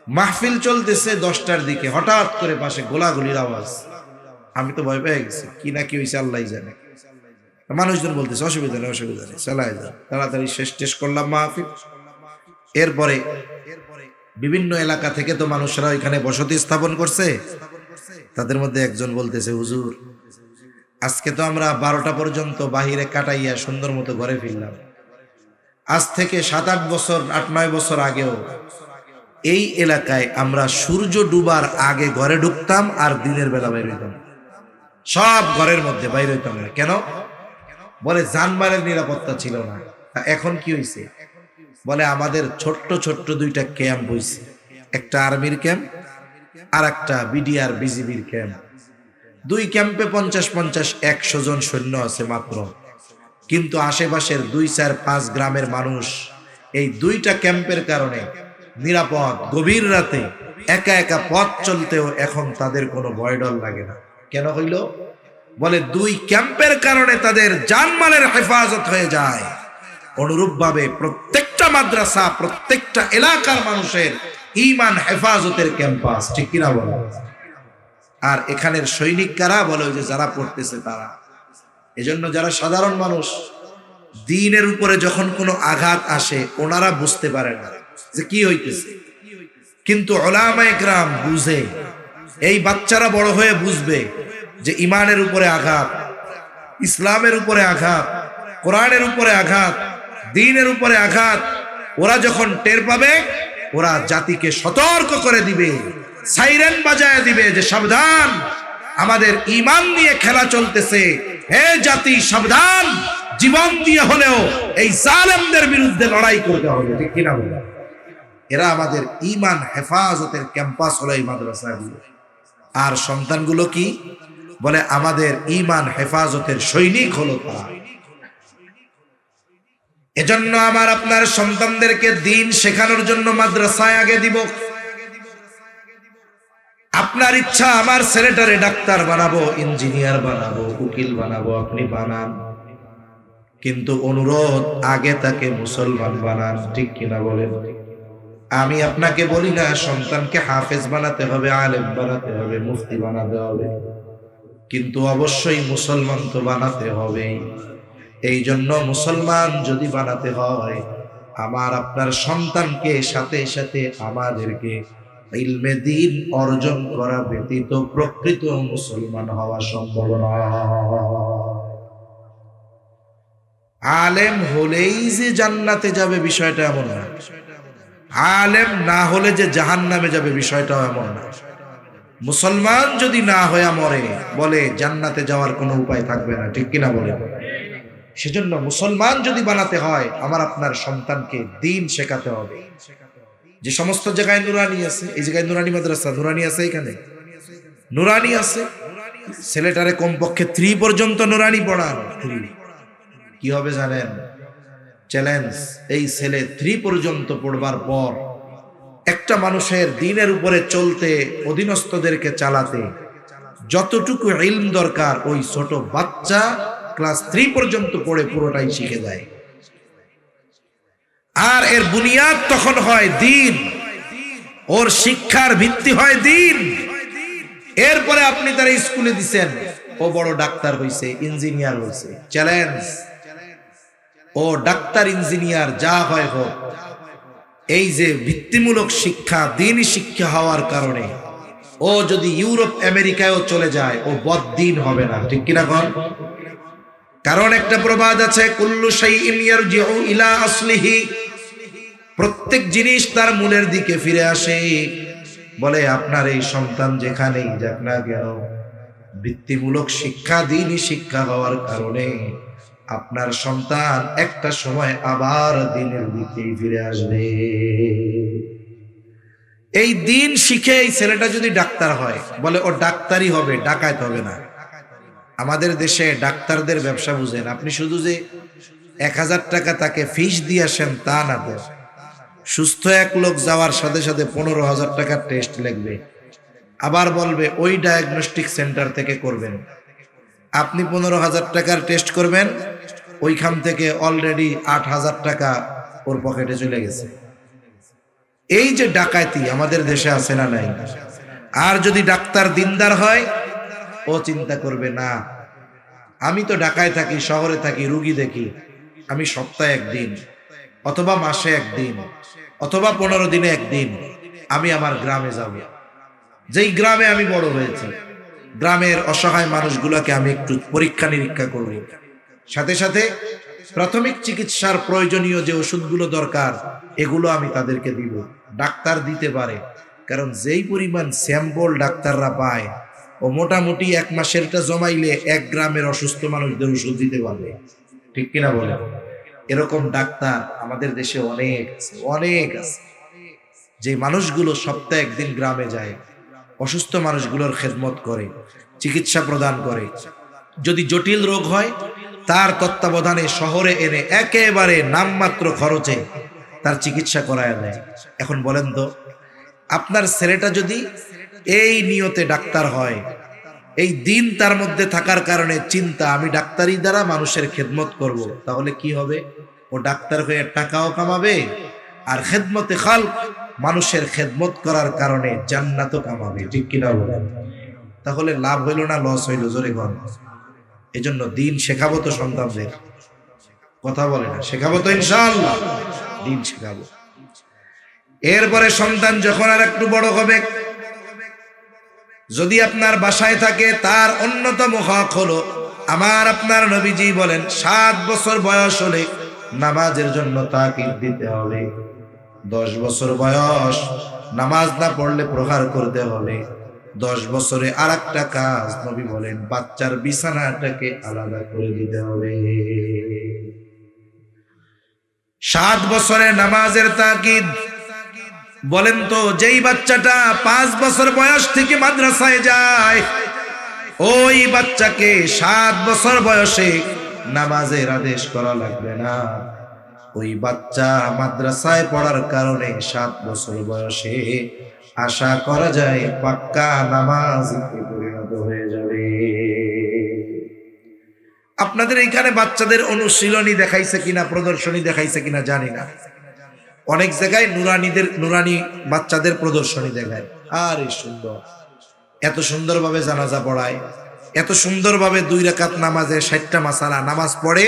Speaker 1: মাহফিল চলতেছে 10টার দিকে, হঠাৎ করে পাশে গোলাগুলির আওয়াজ। আমি তো ভয় পেয়ে গেছি, কি না কি হয়েছে আল্লাহ জানে। মানুষজন বলতেছে অসুবিধা নেই, অসুবিধা নেই, চালায় যান। তাড়াতাড়ি শেষ করলাম মাহফিল। এরপরে বিভিন্ন এলাকা থেকে তো মানুষরা এখানে বসতি স্থাপন করছে। তাদের মধ্যে একজন বলতেছে, হুজুর আজকে তো আমরা 12টা পর্যন্ত বাহিরে কাটাইয়া সুন্দর মতো ঘরে ফিরলাম। আজ থেকে 7-8 বছর, 8-9 বছর আগেও এই এলাকায় আমরা সূর্য ডুবার আগে ঘরে ঢুকতাম আর দিনের বেলা বাইরে হইতাম। সব ঘরের মধ্যে বাইরে হইতাম না। কেন? বলে জানমালের নিরাপত্তা ছিল না। এখন কি হয়েছে? বলে আমাদের ছোট্ট ছোট্ট 2টা ক্যাম্প হয়েছে, একটা আর্মির ক্যাম্প আর একটা বিডিআর বিজিবির ক্যাম্প। 2 ক্যাম্পে 50-50-100 জন সৈন্য আছে মাত্র। কিন্তু আশেপাশের 2-4-5 গ্রামের মানুষ এই 2টা ক্যাম্পের কারণে নিরাপদ। গভীর রাতে একা একা পথ চলতেও এখন তাদের কোনো ভয় ডর লাগে না। কেন হইল? বলে 2 ক্যাম্পের কারণে তাদের জানমালের হেফাজত হয়ে যায়। অনুরূপভাবে প্রত্যেকটা মাদ্রাসা, প্রত্যেকটা এলাকার মানুষের ঈমান হেফাজতের ক্যাম্পাস, ঠিক কিনা বলো? আর এখানের সৈনিক কারা? বলে ওই যে যারা পড়তেছে তারা। এজন্য যারা সাধারণ মানুষ, দ্বীনের উপরে যখন কোনো আঘাত আসে ওনারা বুঝতে পারে না যে কি হইতেছে, কিন্তু উলামায়ে কেরাম বুঝে। এই বাচ্চারা বড় হয়ে বুঝবে যে ইমানের উপরে আঘাত, ইসলামের উপরে আঘাত, কোরআনের উপরে আঘাত, দ্বীনের উপরে আঘাত। ওরা যখন টের পাবে, ওরা জাতিকে সতর্ক করে দিবে, সাইরেন বাজায় দিবে যে সাবধান, আমাদের ঈমান নিয়ে খেলা চলতেছে, হে জাতি সাবধান, জীবন দিয়ে হলেও এই জালেমদের বিরুদ্ধে লড়াই করতে হবে, ঠিক কিনা বলে? এরা আমাদের ঈমান হেফাজতের ক্যাম্পাস হলো এই মাদ্রাসাগুলো। আর সন্তানগুলো কি বলে? আমাদের ঈমান হেফাজতের সৈনিক হলো তারা। এজন্য আমার আপনার সন্তানদেরকে দ্বীন শেখানোর জন্য মাদ্রাসায় আগে দিব। আপনার ইচ্ছা আমার ছেলেটারে ডাক্তার বানাবো, ইঞ্জিনিয়ার বানাবো, উকিল বানাবো, আপনি বানান, কিন্তু অনুরোধ আগে তাকে মুসলমান বানান। ঠিক কিনা বলেন? আমি আপনাকে বলি না সন্তানকে হাফেজ বানাতে হবে, আলেম বানাতে হবে, মুফতি বানাতে হবে, কিন্তু অবশ্যই মুসলমান তো বানাতে হবে। এই জন্য মুসলমান যদি বানাতে হয়, আমার আপনার সন্তানকে সাথে সাথে আমাদেরকে ইলমে দ্বীন অর্জন করা ব্যতীত প্রকৃত মুসলমান হওয়া সম্ভব নয়। আলেম হলেই যে জান্নাতে যাবে বিষয়টা এমন না, আলেম না হলে যে জাহান্নামে যাবে বিষয়টাও এমন না। মুসলমান যদি না হয়ে মরে, বলে জান্নাতে যাওয়ার কোনো উপায় থাকবে না। ঠিক কিনা বলে? সেজন্য মুসলমান যদি বানাতে হয়, আমার আপনার সন্তানকে দ্বীন শেখাতে হবে। যে সমস্ত জায়গায় নুরানি আছে, এই জায়গায় নুরানি মাদ্রাসা, নুরানি আছে, এখানে নুরানি আছে, ছেলেটারে কমপক্ষে 3 পর্যন্ত নুরানি পড়ান। কি হবে জানেন? চ্যালেঞ্জ, এই ছেলে 3 পর্যন্ত পড়বার পর একটা মানুষের দ্বীনের উপরে চলতে, অধীনস্থদেরকে চালাতে যতটুকু ইলম দরকার, ওই ছোট বাচ্চা ক্লাস 3 পর্যন্ত পড়ে পুরোটাই শিখে যায়। আর এর বুনিয়াদ তখন হয় দ্বীন, ওর শিক্ষার ভিত্তি হয় দ্বীন। এরপরে আপনি তারা স্কুলে দিছেন, ও বড় ডাক্তার হইছে, ইঞ্জিনিয়ার হইছে, চ্যালেঞ্জ, ও ডাক্তার ইঞ্জিনিয়ার যা হয় হোক, এই যে ভিত্তিমূলক শিক্ষা, দ্বীনি শিক্ষা হওয়ার কারণে ও যদি ইউরোপ আমেরিকায়ও চলে যায়, ও বদ্দীন হবে না। ঠিক কিনা বল? কারণ একটা প্রবাদ আছে, কুল্লু শাইইন ইয়ারজিউ ইলা আসলিহি, প্রত্যেক জিনিস তার মূলের দিকে ফিরে আসে। বলে আপনার এই সন্তান যেখানেই যাক না কেন, ভিত্তিমূলক শিক্ষা, দ্বীনি শিক্ষা হওয়ার কারণে আপনার সন্তান একটা সময় আবার দ্বীনের দিকেই ফিরে আসবে। এই দ্বীন শিখে এই ছেলেটা যদি ডাক্তার হয়, বলে ও ডাক্তারই হবে, ডাকাত হবে না। আমাদের দেশে ডাক্তারদের ব্যবসা বুঝেন, আপনি শুধু যে 1000 টাকা তাকে ফিস দিয়ে আসেন তা না, সুস্থ এক লোক যাওয়ার সাথে সাথে 15,000 টাকার টেস্ট লাগবে, আবার বলবে ওই ডায়াগনস্টিক সেন্টার থেকে করবেন। আপনি 15,000 টাকার টেস্ট করবেন, ওইখান থেকে অলরেডি 8,000 টাকা ওর পকেটে চলে গেছে। এই যে ডাকাতি আমাদের দেশে আছে না নাই? আর যদি ডাক্তার দিনদার হয়, ও চিন্তা করবে না, আমি তো ঢাকায় থাকি, শহরে থাকি, রুগী দেখি, আমি সপ্তাহে একদিন অথবা মাসে একদিন অথবা 15 দিনে একদিন আমি আমার গ্রামে যাব। যেই গ্রামে আমি বড় হয়েছি, গ্রামের অসহায় মানুষগুলোকে আমি একটু পরীক্ষা নিরীক্ষা করব, সাথে সাথে প্রাথমিক চিকিৎসার প্রয়োজনীয় যে ওষুধগুলো দরকার এগুলো আমি তাদেরকে দিব। ডাক্তার দিতে পারে, কারণ যেই পরিমাণ স্যাম্পল ডাক্তাররা পায়, ও মোটামুটি 1 মাসেরটা জমাইলে 1 গ্রামের অসুস্থ মানুষদের ওষুধ দিতে পারবে। ঠিক কিনা বলে? এরকম ডাক্তার আমাদের দেশে অনেক আছে, অনেক আছে, যে মানুষগুলো সপ্তাহে একদিন গ্রামে যায়, অসুস্থ মানুষগুলোর খেদমত করে, চিকিৎসা প্রদান করে। যদি জটিল রোগ হয়, তার তত্ত্বাবধানে শহরে এনে একেবারে নামমাত্র খরচে তার চিকিৎসা করায় দেয়। এখন বলেন তো, আপনার ছেলেটা যদি এই নিয়তে ডাক্তার হয়, এই দিন তার মধ্যে থাকার কারণে চিন্তা, আমি ডাক্তারি দ্বারা মানুষের খেদমত করব, তাহলে কি হবে? ও ডাক্তার হয়ে টাকাও কামাবে, আর খেদমতে খালক, মানুষের খেদমত করার কারণে জান্নাতও কামাবে। ঠিক কিনা বলেন? তাহলে লাভ হইল না লস হইল? জোরে বল। এই জন্য দিন শেখাবো তো সন্তানদের, কথা বলে না, শেখাবো তো ইনশাআল্লাহ, দিন শেখাবো। এরপরে সন্তান যখন আর একটু বড় হবে, যদি আপনার বাসায় থাকে, তার অন্যতম হক হলো, আমার আপনার নবীজি বলেন 7 বছর বয়স হলে নামাজের জন্য তাকিদ দিতে হবে। 10 বছর বয়স নামাজ না পড়লে প্রহার করতে হবে। 10 বছরে আর একটা কাজ, নবী বলেন বাচ্চার বিছানাটাকে আলাদা করে দিতে হবে। 7 বছরে নামাজের তাকিদ। বলেন তো, যেই বাচ্চাটা 5 বছর বয়স থেকে মাদ্রাসায় যায়, ওই বাচ্চাকে 7 বছর বয়সে নামাজের আদেশ করা লাগবে না। ওই বাচ্চা মাদ্রাসায় পড়ার কারণে 7 বছর বয়সে আশা করা যায় পাক্কা নামাজিতে পরিণত হয়ে যাবে। আপনাদের এখানে বাচ্চাদের অনুশীলনী দেখাইছে কিনা, প্রদর্শনী দেখাইছে কিনা জানি না। অনেক জায়গায় নুরানি বাচ্চাদের প্রদর্শনী দেখায়। আরে সুন্দর, এত সুন্দরভাবে জানাজা পড়ায়, এত সুন্দরভাবে 2 রাকাত নামাজে 60টা মাসালা নামাজ পড়ে,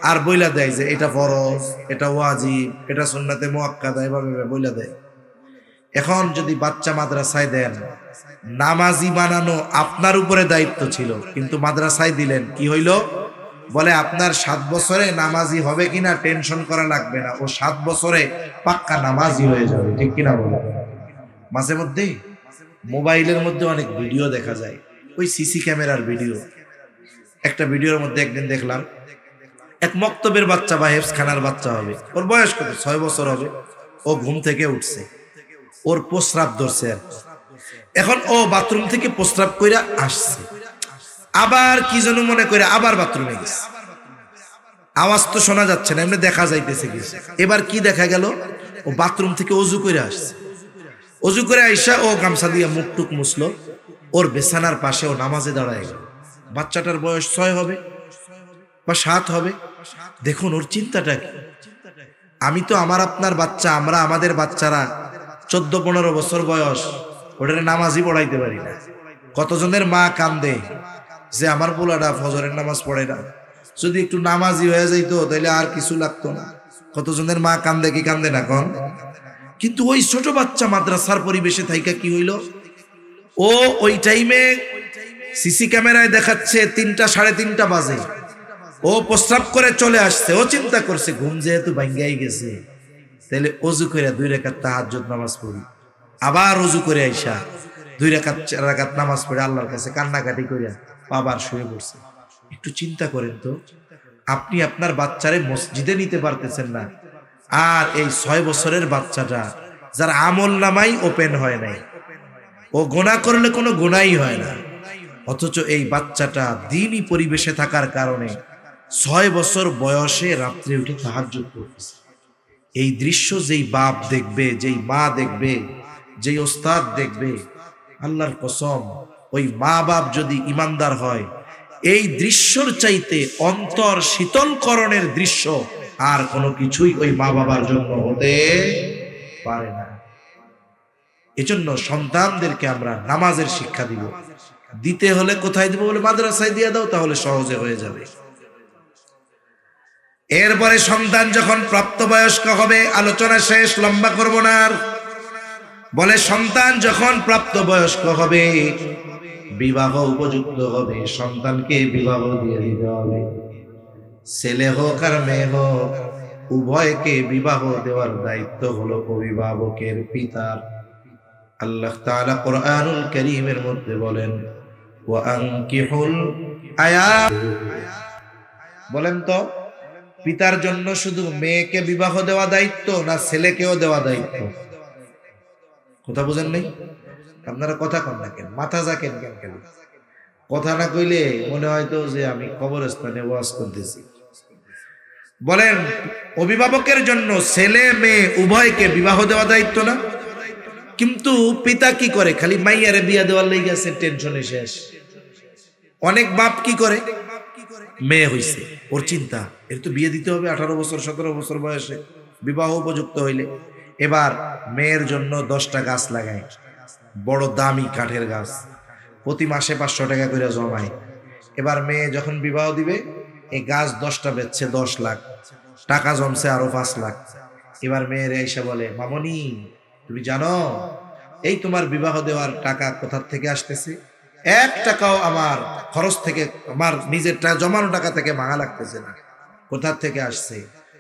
Speaker 1: আর বইলা দেয় যে এটা ফরজ, এটা ওয়াজিব, এটা সুন্নাতে মুআক্কাদা, এভাবে বইলা দেয়। এখন যদি বাচ্চা মাদ্রাসায় দেন, নামাজি বানানো আপনার উপরে দায়িত্ব ছিল, কিন্তু মাদ্রাসায় দিলেন, কি হইল? বলে আপনার 7 বছরে নামাজি হবে কিনা টেনশন করা লাগবে না, ও 7 বছরে পাক্কা নামাজি হয়ে যাবে। ঠিক কিনা বলে? মাঝে মধ্যে মোবাইলের মধ্যে অনেক ভিডিও দেখা যায়, ওই সিসি ক্যামেরার ভিডিও। একটা ভিডিওর মধ্যে একদিন দেখলাম, এক মক্তবের বাচ্চা বা হেফজখানার বাচ্চা হবে, ওর বয়স কত, 6 বছর হবে। ও ঘুম থেকে উঠছে, ওর প্রস্রাব ধরছে। এখন ও বাথরুম থেকে প্রস্রাব কইরা আসছে, আবার কি যেন মনে করে আবার বাথরুমে গেছে। আওয়াজ তো শোনা যাচ্ছে না, এমনি দেখা যাইতেছে কিছু। এবার কি দেখা গেল, ও বাথরুম থেকে অজু করে আসছে। অজু করে আইসা ও গামছা দিয়ে মুখ টুক মুছলো, ওর বিছানার পাশে ও নামাজে দাঁড়ায় গেল। বাচ্চাটার বয়স 6 হবে বা 7 হবে। দেখুন ওর চিন্তাটা কি। আমি তো আপনার বাচ্চা, আমরা আমাদের বাচ্চারা 14-15 বছর বয়স, ওটার নামাজই পড়াইতে পারি না। কতজনের মা কান্দে যে আমার পোলাটা ফজরের নামাজ পড়ে না, যদি একটু নামাজি হয়ে যাইতো তাহলে আর কিছু লাগতো না। কতজনের মা কান্দে কি কান্দে না কোন? কিন্তু ওই ছোট বাচ্চা মাদ্রাসার পরিবেশে থাইকা কি হইল, ও ওই টাইমে সিসি ক্যামেরায় দেখাচ্ছে 3টা 3:30 বাজে, ও প্রস্রাব করে চলে আসছে। ও চিন্তা করছে ঘুম যেহেতু ভাঙ্গাই গেছে, তাহলে অজু করে 2 রাকাত তাহাজ্জুদ নামাজ পড়ি। আবার অজু করে আইসা 2 রাকাত 4 রাকাত নামাজ পড়ে আল্লাহর কাছে কান্নাকাটি করে আবার শুয়ে পড়ছে। একটু চিন্তা করেন তো, আপনি আপনার বাচ্চারে মসজিদে নিতে পারতেছেন না, আর এই 6 বছরের বাচ্চাটা যার আমল নামাই ওপেন হয় নাই, ও গুনাহ করলে কোনো গুনাহই হয় না, অথচ এই বাচ্চাটা দ্বীনি পরিবেশে থাকার কারণে 6 বছর বয়সে রাত্রে উঠে তাহাজ্জুদ করতেছে। এই দৃশ্য যেই বাপ দেখবে, যেই মা দেখবে, যেই ওস্তাদ দেখবে, আল্লাহর কসম ওই মা বাপ যদি ইমানদার হয়, এই দৃশ্যর চাইতে অন্তর শীতলকরণের দৃশ্য আর কোনো কিছুই ওই মা বাবার জন্য হতে পারে না। এজন্য সন্তানদেরকে আমরা নামাজের শিক্ষা দিব। দিতে হলে কোথায় দিব? বলে মাদ্রাসায় দিয়ে দাও, তাহলে সহজে হয়ে যাবে। এরপরে সন্তান যখন প্রাপ্তবয়স্ক হবে, আলোচনা শেষ, লম্বা করব না আর। বলে সন্তান যখন প্রাপ্তবয়স্ক হবে, বিবাহ উপযুক্ত হবে, সন্তানকে বিবাহ দিয়ে দিতে হবে। ছেলে হোক আর মেয়ে হোক, উভয়কে বিবাহ দেওয়ার দায়িত্ব হলো অভিভাবকের, পিতার। আল্লাহ তাআলা কোরআনুল কারীমের মধ্যে বলেন, ওয়া আনকিহুল আয়াম। বলেন তো, পিতার জন্য শুধু মেয়েকে বিবাহ দেওয়া দায়িত্ব, না ছেলেকেও দেওয়া দায়িত্ব? কথা বুঝেন নাই? আপনারা কথা কন না কেন? মাথা জাকেন কেন? কেন কথা না কইলে মনে হয় তো যে আমি কবরস্থানে ওয়াজ করতেছি। বলেন, অভিভাবকের জন্য ছেলে মেয়ে উভয়কে বিবাহ দেওয়া দায়িত্ব না? কিন্তু পিতা কি করে? খালি মাইয়ারে বিয়া দেওয়ার লেগে গেছে, টেনশনে শেষ। অনেক বাপ কি করে, মেয়ে হইছে, ওর চিন্তা এর তো বিয়ে দিতে হবে 18 বছর 17 বছর বয়সে, বিবাহ উপযুক্ত হইলে। এবার মেয়ের জন্য 10টা গাছ লাগায়, বড় দামি কাঠের গাছ, প্রতি মাসে 500 টাকা করে জমায়। এবার মেয়ে যখন বিবাহ দিবে, এই গাছ 10টা বেচছে 10 লাখ টাকা, জমছে আরো 5 লাখ। এবার মেয়ের এসে বলে, মামনি তুমি জানো এই তোমার বিবাহ দেওয়ার টাকা কোথার থেকে আসতেছে? 1 টাকাও আমার খরচ থেকে, আমার নিজের জমানো টাকা থেকে ভাঙা লাগতেছে না। কোথার থেকে আসছে?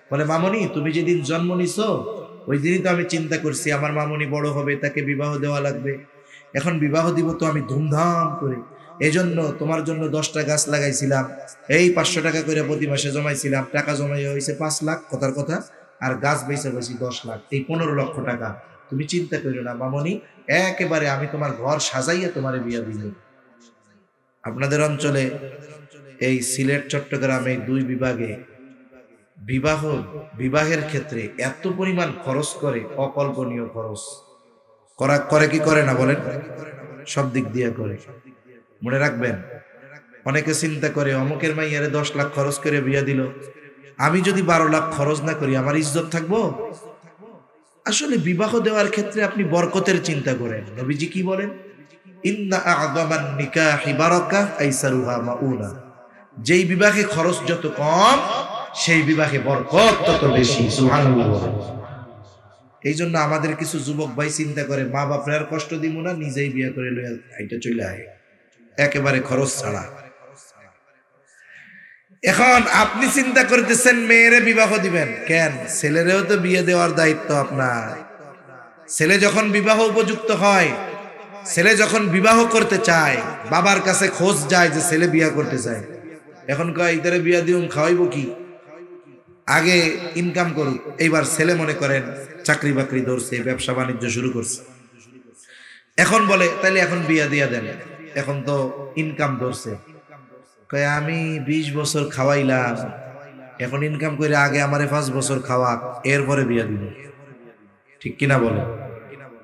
Speaker 1: বলে, মামনি তুমি যেদিন জন্ম নিছো ওই দিনই তো আমি চিন্তা করছি আমার মামনি বড় হবে, তাকে বিবাহ দেওয়া লাগবে। এখন বিবাহ দিব তো আমি ধুমধাম করে, এজন্য তোমার জন্য 10টা গাছ লাগাইছিলাম, এই 500 টাকা করে প্রতি মাসে জমাইছিলাম, টাকা জমাই হয়েছে 5 লাখ, কথার কথা, আর গাছ বেচে বেশি 10 লাখ, এই 15 লক্ষ টাকা। তুমি চিন্তা করো না মামনি, একেবারে আমি তোমার ঘর সাজাইয়া তোমার বিয়া দিব। আপনাদের অঞ্চলে এই সিলেট চট্টগ্রামে 2 বিভাগে বিবাহ বিবাহের ক্ষেত্রে এত পরিমাণ খরচ করে, অকল্পনীয় খরচ করে কি করে না বলেন? সব দিক দিয়ে করে। মনে রাখবেন, অনেকে চিন্তা করে অমুকের মাইয়ারে 10 লাখ খরচ করে বিয়া দিল, আমি যদি 12 লাখ খরচ না করি আমার ইজ্জত থাকবো? আসলে বিবাহ দেওয়ার ক্ষেত্রে আপনি বরকতের চিন্তা করেন। নবীজি কি বলেন? ইন্না আ'যামান নিকাহি বারাকা আইসারুহা মাউনা। যেই বিবাহে খরচ যত কম সেই বিবাহে বরকত তত বেশি। সুবহানাল্লাহ। এই জন্য আমাদের কিছু যুবক ভাই চিন্তা করে, মা বাপরে আর কষ্ট দিব না, নিজেই বিয়ে করে লইয়া এটা চলে আয়, একেবারে খরচ ছাড়া। এখন আপনি চিন্তা করতেছেন মেয়েরে বিবাহ দিবেন, কেন? ছেলেরেও তো বিয়ে দেওয়ার দায়িত্ব আপনার। ছেলে যখন বিবাহ উপযুক্ত হয়, ছেলে যখন বিবাহ করতে চায়, বাবার কাছে খোঁজ যায় যে ছেলে বিয়ে করতে চায়, এখন কয় ইদারে বিয়া দিউম, খাওয়াইব কি? আগে ইনকাম করুক। এইবার ছেলে মনে করেন চাকরি বাকরি ধরছে, ব্যবসা বাণিজ্য শুরু করছে, এখন বলে তাইলে এখন বিয়া দিয়া দেন, এখন তো ইনকাম ধরছে। কয় আমি 20 বছর খাওয়াইলাম, এখন ইনকাম করে আগে আমারে 5 বছর খাওয়াক, এরপরে বিয়া দিব। ঠিক কিনা বলে?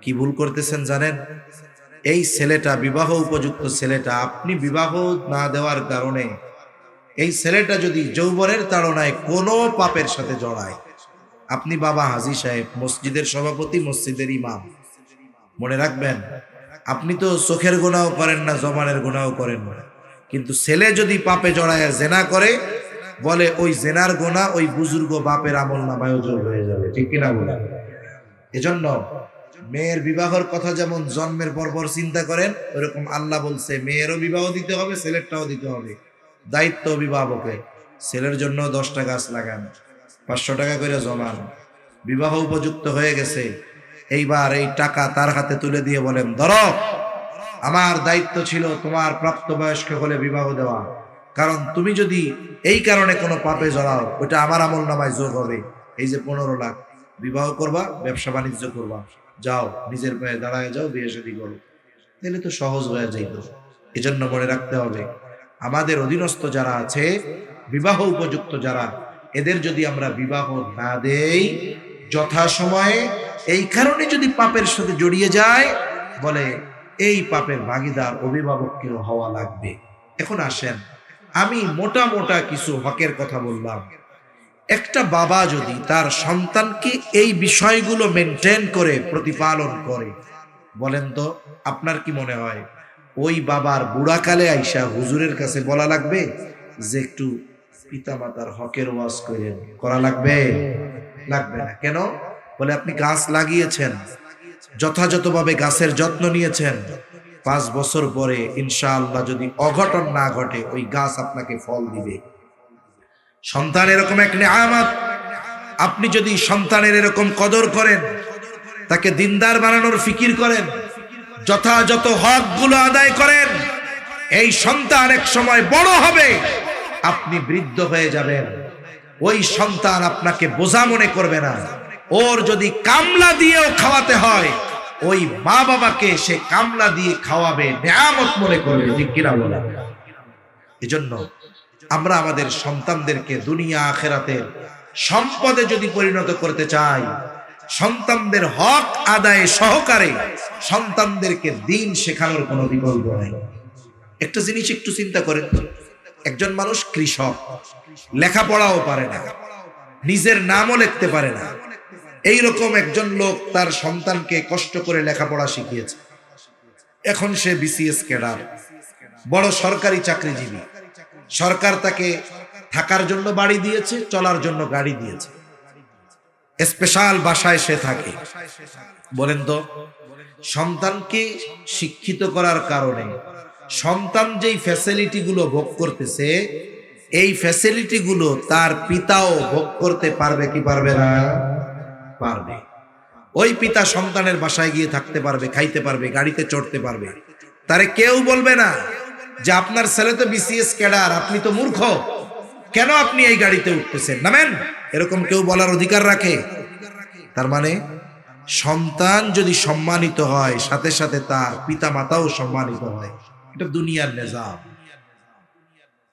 Speaker 1: কি ভুল করতেছেন জানেন? এই ছেলেটা, বিবাহ উপযুক্ত ছেলেটা, আপনি বিবাহ না দেওয়ার কারণে এই ছেলেটা যদি যৌবনের তাড়নায় কোনো পাপের সাথে জড়ায়, আপনি বাবা হাজী সাহেব, মসজিদের সভাপতি, মসজিদের ইমাম, মনে রাখবেন আপনি তো চোখের গুনাহও করেন না, জবানের গুনাহও করেন না, কিন্তু ছেলে যদি পাপে জড়ায় জেনা করে, বলে ওই জেনার গুনাহ ওই বুজুর্গ বাপের আমল নামায় যোগ হয়ে যাবে। ঠিক কিনা বলে? এজন্য মেয়ের বিবাহের কথা যেমন জন্মের পর চিন্তা করেন, ওরকম আল্লাহ বলছে মেয়েরও বিবাহ দিতে হবে, ছেলেরটাও দিতে হবে। দায়িত্ব অভিভাবকের। ছেলের জন্য 10টা গাছ লাগান, 500 টাকা করে জমান। বিবাহ উপযুক্ত হয়ে গেছে, এইবার এই টাকা তার হাতে তুলে দিয়ে বলেন, ধরো, আমার দায়িত্ব ছিল তোমার প্রাপ্তবয়স্ক হলে বিবাহ দেওয়া, কারণ তুমি যদি এই কারণে কোনো পাপে জড়াও, ওটা আমার আমল নামায় যোগ হবে। এই যে 15 লাখ, বিবাহ করবা, ব্যবসা বাণিজ্য করবা, যাও নিজের পায়ে দাঁড়ায় যাও, বিয়ে শাদী করো, তাহলে তো সহজ হয়ে যাইত। এজন্য মনে রাখতে হবে, আমাদের অধীনস্থ যারা আছে, বিবাহ উপযুক্ত যারা, এদের যদি আমরা বিবাহ না দেই যথাসময়ে, এই কারণে যদি পাপের সাথে জড়িয়ে যায়, বলে এই পাপের ভাগীদার অভিভাবককেও হওয়া লাগবে। এখন আসেন, আমি মোটা মোটা কিছু হকের কথা বললাম। একটা বাবা যদি তার সন্তানকে এই বিষয়গুলো মেনটেন করে, প্রতিপালন করে, বলেন তো আপনার কি মনে হয় ওই বাবার বুড়াকালে আইসা হুজুরের কাছে বলা লাগবে যে একটু পিতামাতার হকের ওয়াজ করা লাগবে? লাগবে না। কেন? বলে আপনি গাছ লাগিয়েছেন, যথাযথভাবে গাছের যত্ন নিয়েছেন, 5 বছর পরে ইনশাআল্লাহ যদি অঘটন না ঘটে, ওই গাছ আপনাকে ফল দিবে। সন্তান এরকম এক নেয়ামত। আপনি যদি সন্তানের এরকম কদর করেন, তাকে দিনদার বানানোর ফিকির করেন, যথাযথ হকগুলো আদায় করেন, এই সন্তান এক সময় বড় হবে, আপনি বৃদ্ধ হয়ে যাবেন, ওই সন্তান আপনাকে বোঝা মনে করবে না। ওর যদি কামলা দিয়েও খাওয়াতে হয়, ওই মা বাবাকে সে কামলা দিয়ে খাওয়াবে, নেয়ামত মনে করবে। ঠিক কিনা বলেন? এজন্য আমরা আমাদের সন্তানদেরকে দুনিয়া আখিরাতের সম্পদে যদি পরিণত করতে চাই, সন্তানদের হক আদায়ে সহকারে সন্তানদেরকে দিন শেখানোর কোনো বিকল্প নেই। একটা জিনিস একটু চিন্তা করেন, একজন মানুষ কৃষক, লেখাপড়াও পারে না, নিজের নামও লিখতে পারে না, এইরকম একজন লোক তার সন্তানকে কষ্ট করে লেখাপড়া শিখিয়েছে। এখন সে বিসিএস ক্যাডার, বড় সরকারি চাকরিজীবী, সরকার তাকে থাকার জন্য বাড়ি দিয়েছে, চলার জন্য গাড়ি দিয়েছে, স্পেশাল বাসায় সে থাকে। বলেন তো, সন্তানকে শিক্ষিত করার কারণে সন্তান যেই ফ্যাসিলিটি গুলো ভোগ করতেছে, এই ফ্যাসিলিটি গুলো তার পিতাও ভোগ করতে পারবে কি পারবে না? পারবে। ওই পিতা সন্তানের বাসায় গিয়ে থাকতে পারবে, খাইতে পারবে, গাড়িতে চড়তে পারবে। তারে কেউ বলবে না যে আপনার ছেলে তো বিসিএস ক্যাডার, আপনি তো মূর্খ, কেন আপনি এই গাড়িতে উঠতেছেন, নামেন। এরকম কেউ বলার অধিকার রাখে? তার মানে সন্তান যদি সম্মানিত হয়, সাথে সাথে তার পিতা মাতাও সম্মানিত হয়। এটা দুনিয়ার নিজাম।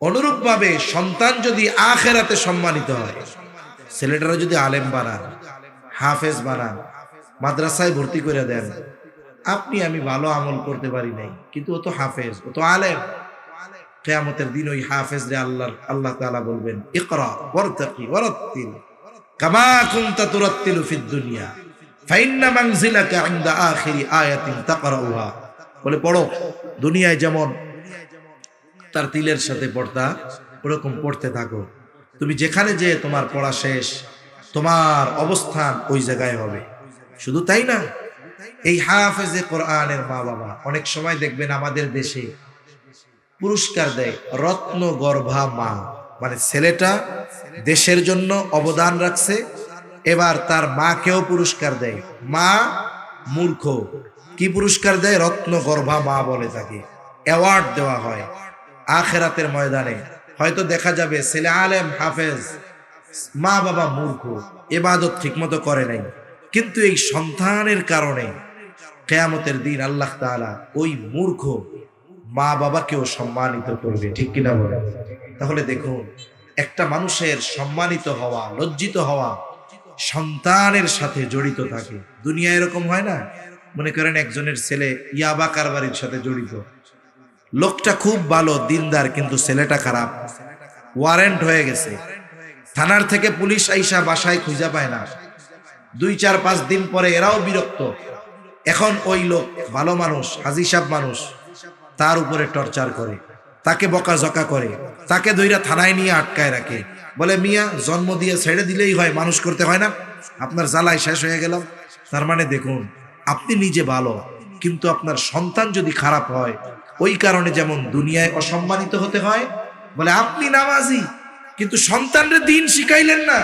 Speaker 1: অনুরূপভাবে সন্তান যদি আখিরাতে সম্মানিত হয়, ছেলেটারা যদি আলেম বানান, হাফেজ বানান, মাদ্রাসায় ভর্তি করে দেন, আপনি আমি ভালো আমল করতে পারি নাই, কিন্তু ও তো হাফেজ, ও তো আলেম। কিয়ামতের দিন ওই হাফেজ রে আল্লাহ তাআলা বলবেন, ইকরা ওয়ারতাকি ওয়ারাত্তিল কামা কুনতা তুরাত্তিলু ফিদ দুনিয়া ফাইন্না মানজিলাকা ইনদা আখিরি আয়াতিন তাকরাউহা। বলে পড়ো, দুনিয়ায় যেমন তার তিলের সাথে পড়তা, ওরকম পড়তে থাকো। তুমি যেখানে যে তোমার পড়া শেষ, তোমার অবস্থান ওই জায়গায় হবে। শুধু তাই না, এই হাফেজে কোরআনের মা বাবা অনেক সময় দেখবেন আমাদের দেশে পুরস্কার দেয় রত্ন গর্ভা মা, মানে ছেলেটা দেশের জন্য অবদান রাখছে, এবার তার মাকেও পুরস্কার দেয়। মা মূর্খ, কি পুরস্কার দেয়? রত্ন গর্ভা মা বলে তাকে, অ্যাওয়ার্ড দেওয়া হয়। আখেরাতের ময়দানে হয়তো দেখা যাবে ছেলে আলেম হাফেজ, মা বাবা মূর্খ, ইবাদত ঠিকমতো করে নাই, কিন্তু এই সন্তানের কারণে কিয়ামতের দিন আল্লাহ তাআলা ওই মূর্খ মা বাবাকেও সম্মানিত করবে, ঠিক কিনা বলে? তাহলে দেখুন, একটা মানুষের সম্মানিত হওয়া, লজ্জিত হওয়া সন্তানের সাথে জড়িত থাকে। দুনিয়া এরকম হয় না, মনে করেন একজনের ছেলে ইয়াবা কারবারির সাথে জড়িত, লোকটা খুব ভালো দিনদার, কিন্তু ছেলেটা খারাপ, ওয়ারেন্ট হয়ে গেছে, থানার থেকে পুলিশ আইসা বাসায় খুঁজে পায় না, 2-4-5 দিন পরে এরাও বিরক্ত। এখন ওই লোক ভালো মানুষ, হাজী সাহেব মানুষ, তার উপরে টর্চার করে, তাকে বকাঝকা করে, তাকে ধইরা থানায় নিয়ে আটকায় রাখে, বলে মিয়া জন্ম দিয়ে ছেড়ে দিলেই হয়, মানুষ করতে হয় না, আপনার জ্বালায় শেষ হয়ে গেলাম। তার মানে দেখুন, আপনি নিজে ভালো, কিন্তু আপনার সন্তান যদি খারাপ হয়, ওই কারণে যেমন দুনিয়ায় অসম্মানিত হতে হয়, বলে আপনি নামাজি কিন্তু সন্তানরে দিন শিখাইলেন না,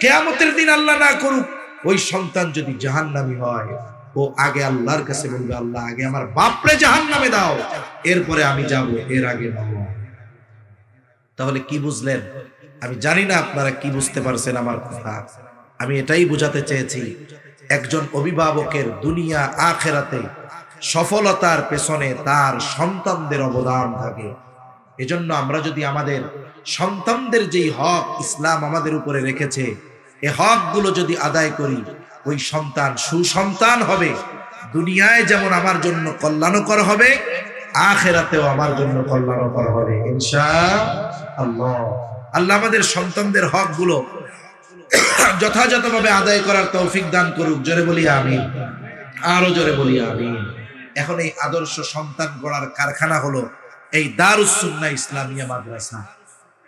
Speaker 1: কিয়ামতের দিন আল্লাহ না করুক ওই সন্তান যদি জাহান্নামী হয়, ও আগে আল্লাহর কাছে বলবে, আল্লাহ আগে আমার বাপরে জাহান্নামে দাও, এরপরে আমি যাব, এর আগে নয়। তাহলে কি বুঝলেন? আমি জানি না আপনারা কি বুঝতে পারছেন আমার কথা। আমি এটাই বোঝাতে চেয়েছি, একজন অভিভাবকের দুনিয়া আখেরাতে সফলতার পেছনে তার সন্তানদের অবদান থাকে। এজন্য আমরা যদি আমাদের সন্তানদের যেই হক ইসলাম আমাদের উপরে রেখেছে, এই হকগুলো যদি আদায় করি, ওই সন্তান সুসন্তান হবে, দুনিয়ায় যেমন আমার জন্য কল্যাণকর হবে, আখেরাতেও আমার জন্য কল্যাণকর হবে ইনশাআল্লাহ। আল্লাহ আমাদের সন্তানদের হকগুলো যথাযথভাবে আদায় করার তৌফিক দান করুক। জোরে বলি আমিন, আরো জোরে বলি আমিন। এখন এই আদর্শ সন্তান গড়ার কারখানা হলো এই দারুস সুন্নাহ ইসলামিয়া মাদ্রাসা।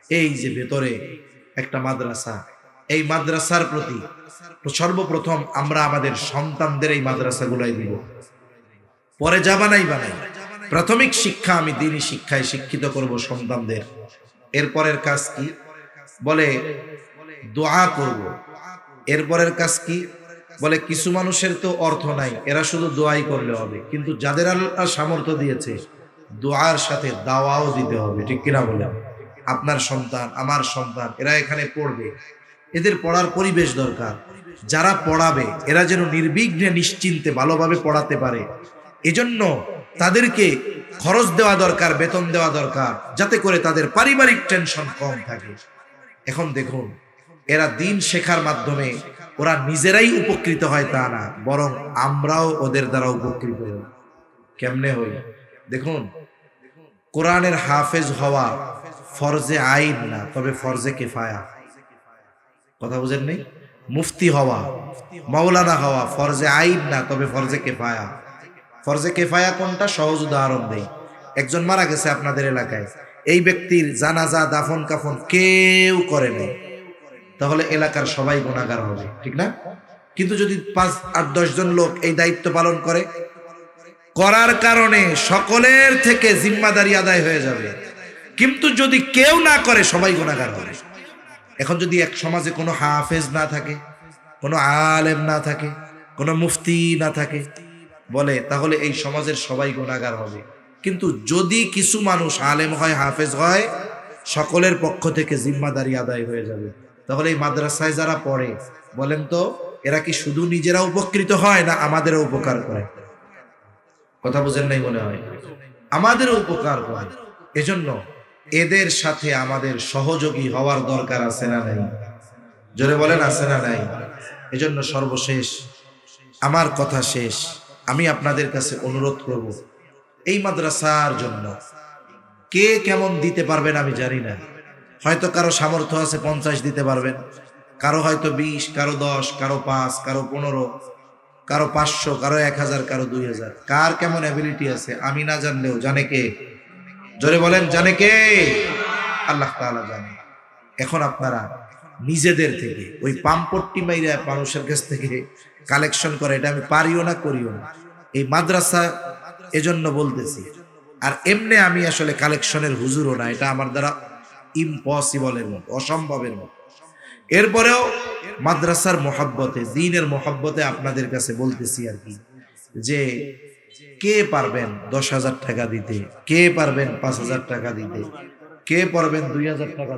Speaker 1: এই যে ভেতরে একটা মাদ্রাসা, এই মাদ্রাসার প্রতি সর্বপ্রথম আমরা আমাদের সন্তানদের এই মাদ্রাসাগুলাই দিব, পরে যা বানাই বানাই। প্রাথমিক শিক্ষা আমি দ্বীনি শিক্ষায় শিক্ষিত করব সন্তানদের। এরপরের কাজ কি? বলে দোয়া করব। এরপরের কাজ কি? বলে কিছু মানুষের তো অর্থ নাই, এরা শুধু দোয়াই করলে হবে, কিন্তু যাদের আল্লাহ সামর্থ্য দিয়েছে দোয়ার সাথে দাওয়াও দিতে হবে, ঠিক কিনা বলেন? আপনার সন্তান, আমার সন্তান, এরা এখানে পড়বে, এদের পড়ার পরিবেশ দরকার। যারা পড়াবে এরা যেন নির্বিঘ্নে নিশ্চিন্তে ভালোভাবে পড়াতে পারে, এজন্য তাদেরকে খরচ দেওয়া দরকার, বেতন দেওয়া দরকার, যাতে করে তাদের পারিবারিক টেনশন কম থাকে। এখন দেখুন, এরা দিন শেখার মাধ্যমে ওরা নিজেরাই উপকৃত হয় তা না, বরং আমরাও ওদের দ্বারা উপকৃত হই। কেমনে হই? দেখুন, কোরআনের হাফেজ হওয়া ফরজে আইন না, তবে ফরজে কিফায়া। কথা বুঝেন নেই? মুফতি হওয়া, মাওলানা হওয়া ফরজে আইন না, তবে ফরজে কিফায়া। ফরজে কিফায়া কোনটা? সহজ উদাহরণ দেই। একজন মারা গেছে আপনাদের এলাকায়, এই ব্যক্তির জানাজা দাফন কাফন কেউ করে নাই, তাহলে এলাকার সবাই গুনাহগার হবে, ঠিক না? কিন্তু যদি 5-8-10 জন লোক এই দায়িত্ব পালন করে, করার কারণে সকলের থেকে জিম্মাদারি আদায় হয়ে যাবে। কিন্তু যদি কেউ না করে, সবাই গুনাহগার হবে। এখন যদি এক সমাজে কোনো হাফেজ না থাকে, কোনো আলেম না থাকে, কোনো মুফতি না থাকে, বলে তাহলে এই সমাজের সবাই গুনাহগার হবে। কিন্তু যদি কিছু মানুষ আলেম হয়, হাফেজ হয়, সকলের পক্ষ থেকে জিম্মাদারি আদায় হয়ে যাবে। তাহলে এই মাদ্রাসায় যারা পড়ে, বলেন তো এরা কি শুধু নিজেরা উপকৃত হয় না আমাদেরও উপকার করে? কথা বুঝেন নাই মনে হয়, আমাদেরও উপকার করে। এজন্য এদের সাথে আমাদের সহযোগী হওয়ার দরকার আছে না নাই? জোরে বলেন আছে না নাই? এজন্য সর্বশেষ আমার কথা শেষ, আমি আপনাদের কাছে অনুরোধ করব, এই মাদ্রাসার জন্য কে কেমন দিতে পারবেন আমি জানি না। হয়তো কারো সামর্থ্য আছে 50 দিতে পারবেন, কারো হয়তো 20, কারো 10, কারো 5, কারো 15, কারো 500, কারো 1000, কারো 2000। কার কেমন অ্যাবিলিটি আছে আমি না জানলেও জানে কে? জোরে বলেন জানে কে? আল্লাহ তাআলা জানে। এখন আপনারা নিজেদের থেকে ওই পাম্পট্টি মাইরা মানুষের কাছ থেকে কালেকশন করে, এটা আমি পারিও না করিও না। এই মাদ্রাসা এজন্য বলতেছি। আর এমনি আমি আসলে কালেকশনের হুজুরও না, এটা আমার দ্বারা ইম্পসিবলের মতো, অসম্ভবের মতো। এরপরেও মাদ্রাসার মোহাব্বতে, দ্বীনের মোহাব্বতে আপনাদের কাছে বলতেছি আর কি, যে কে পারবেন 10,000 টাকা দিতে, কে পারবেন 5,000 টাকা দিতে, কে পারবেন 2,000 টাকা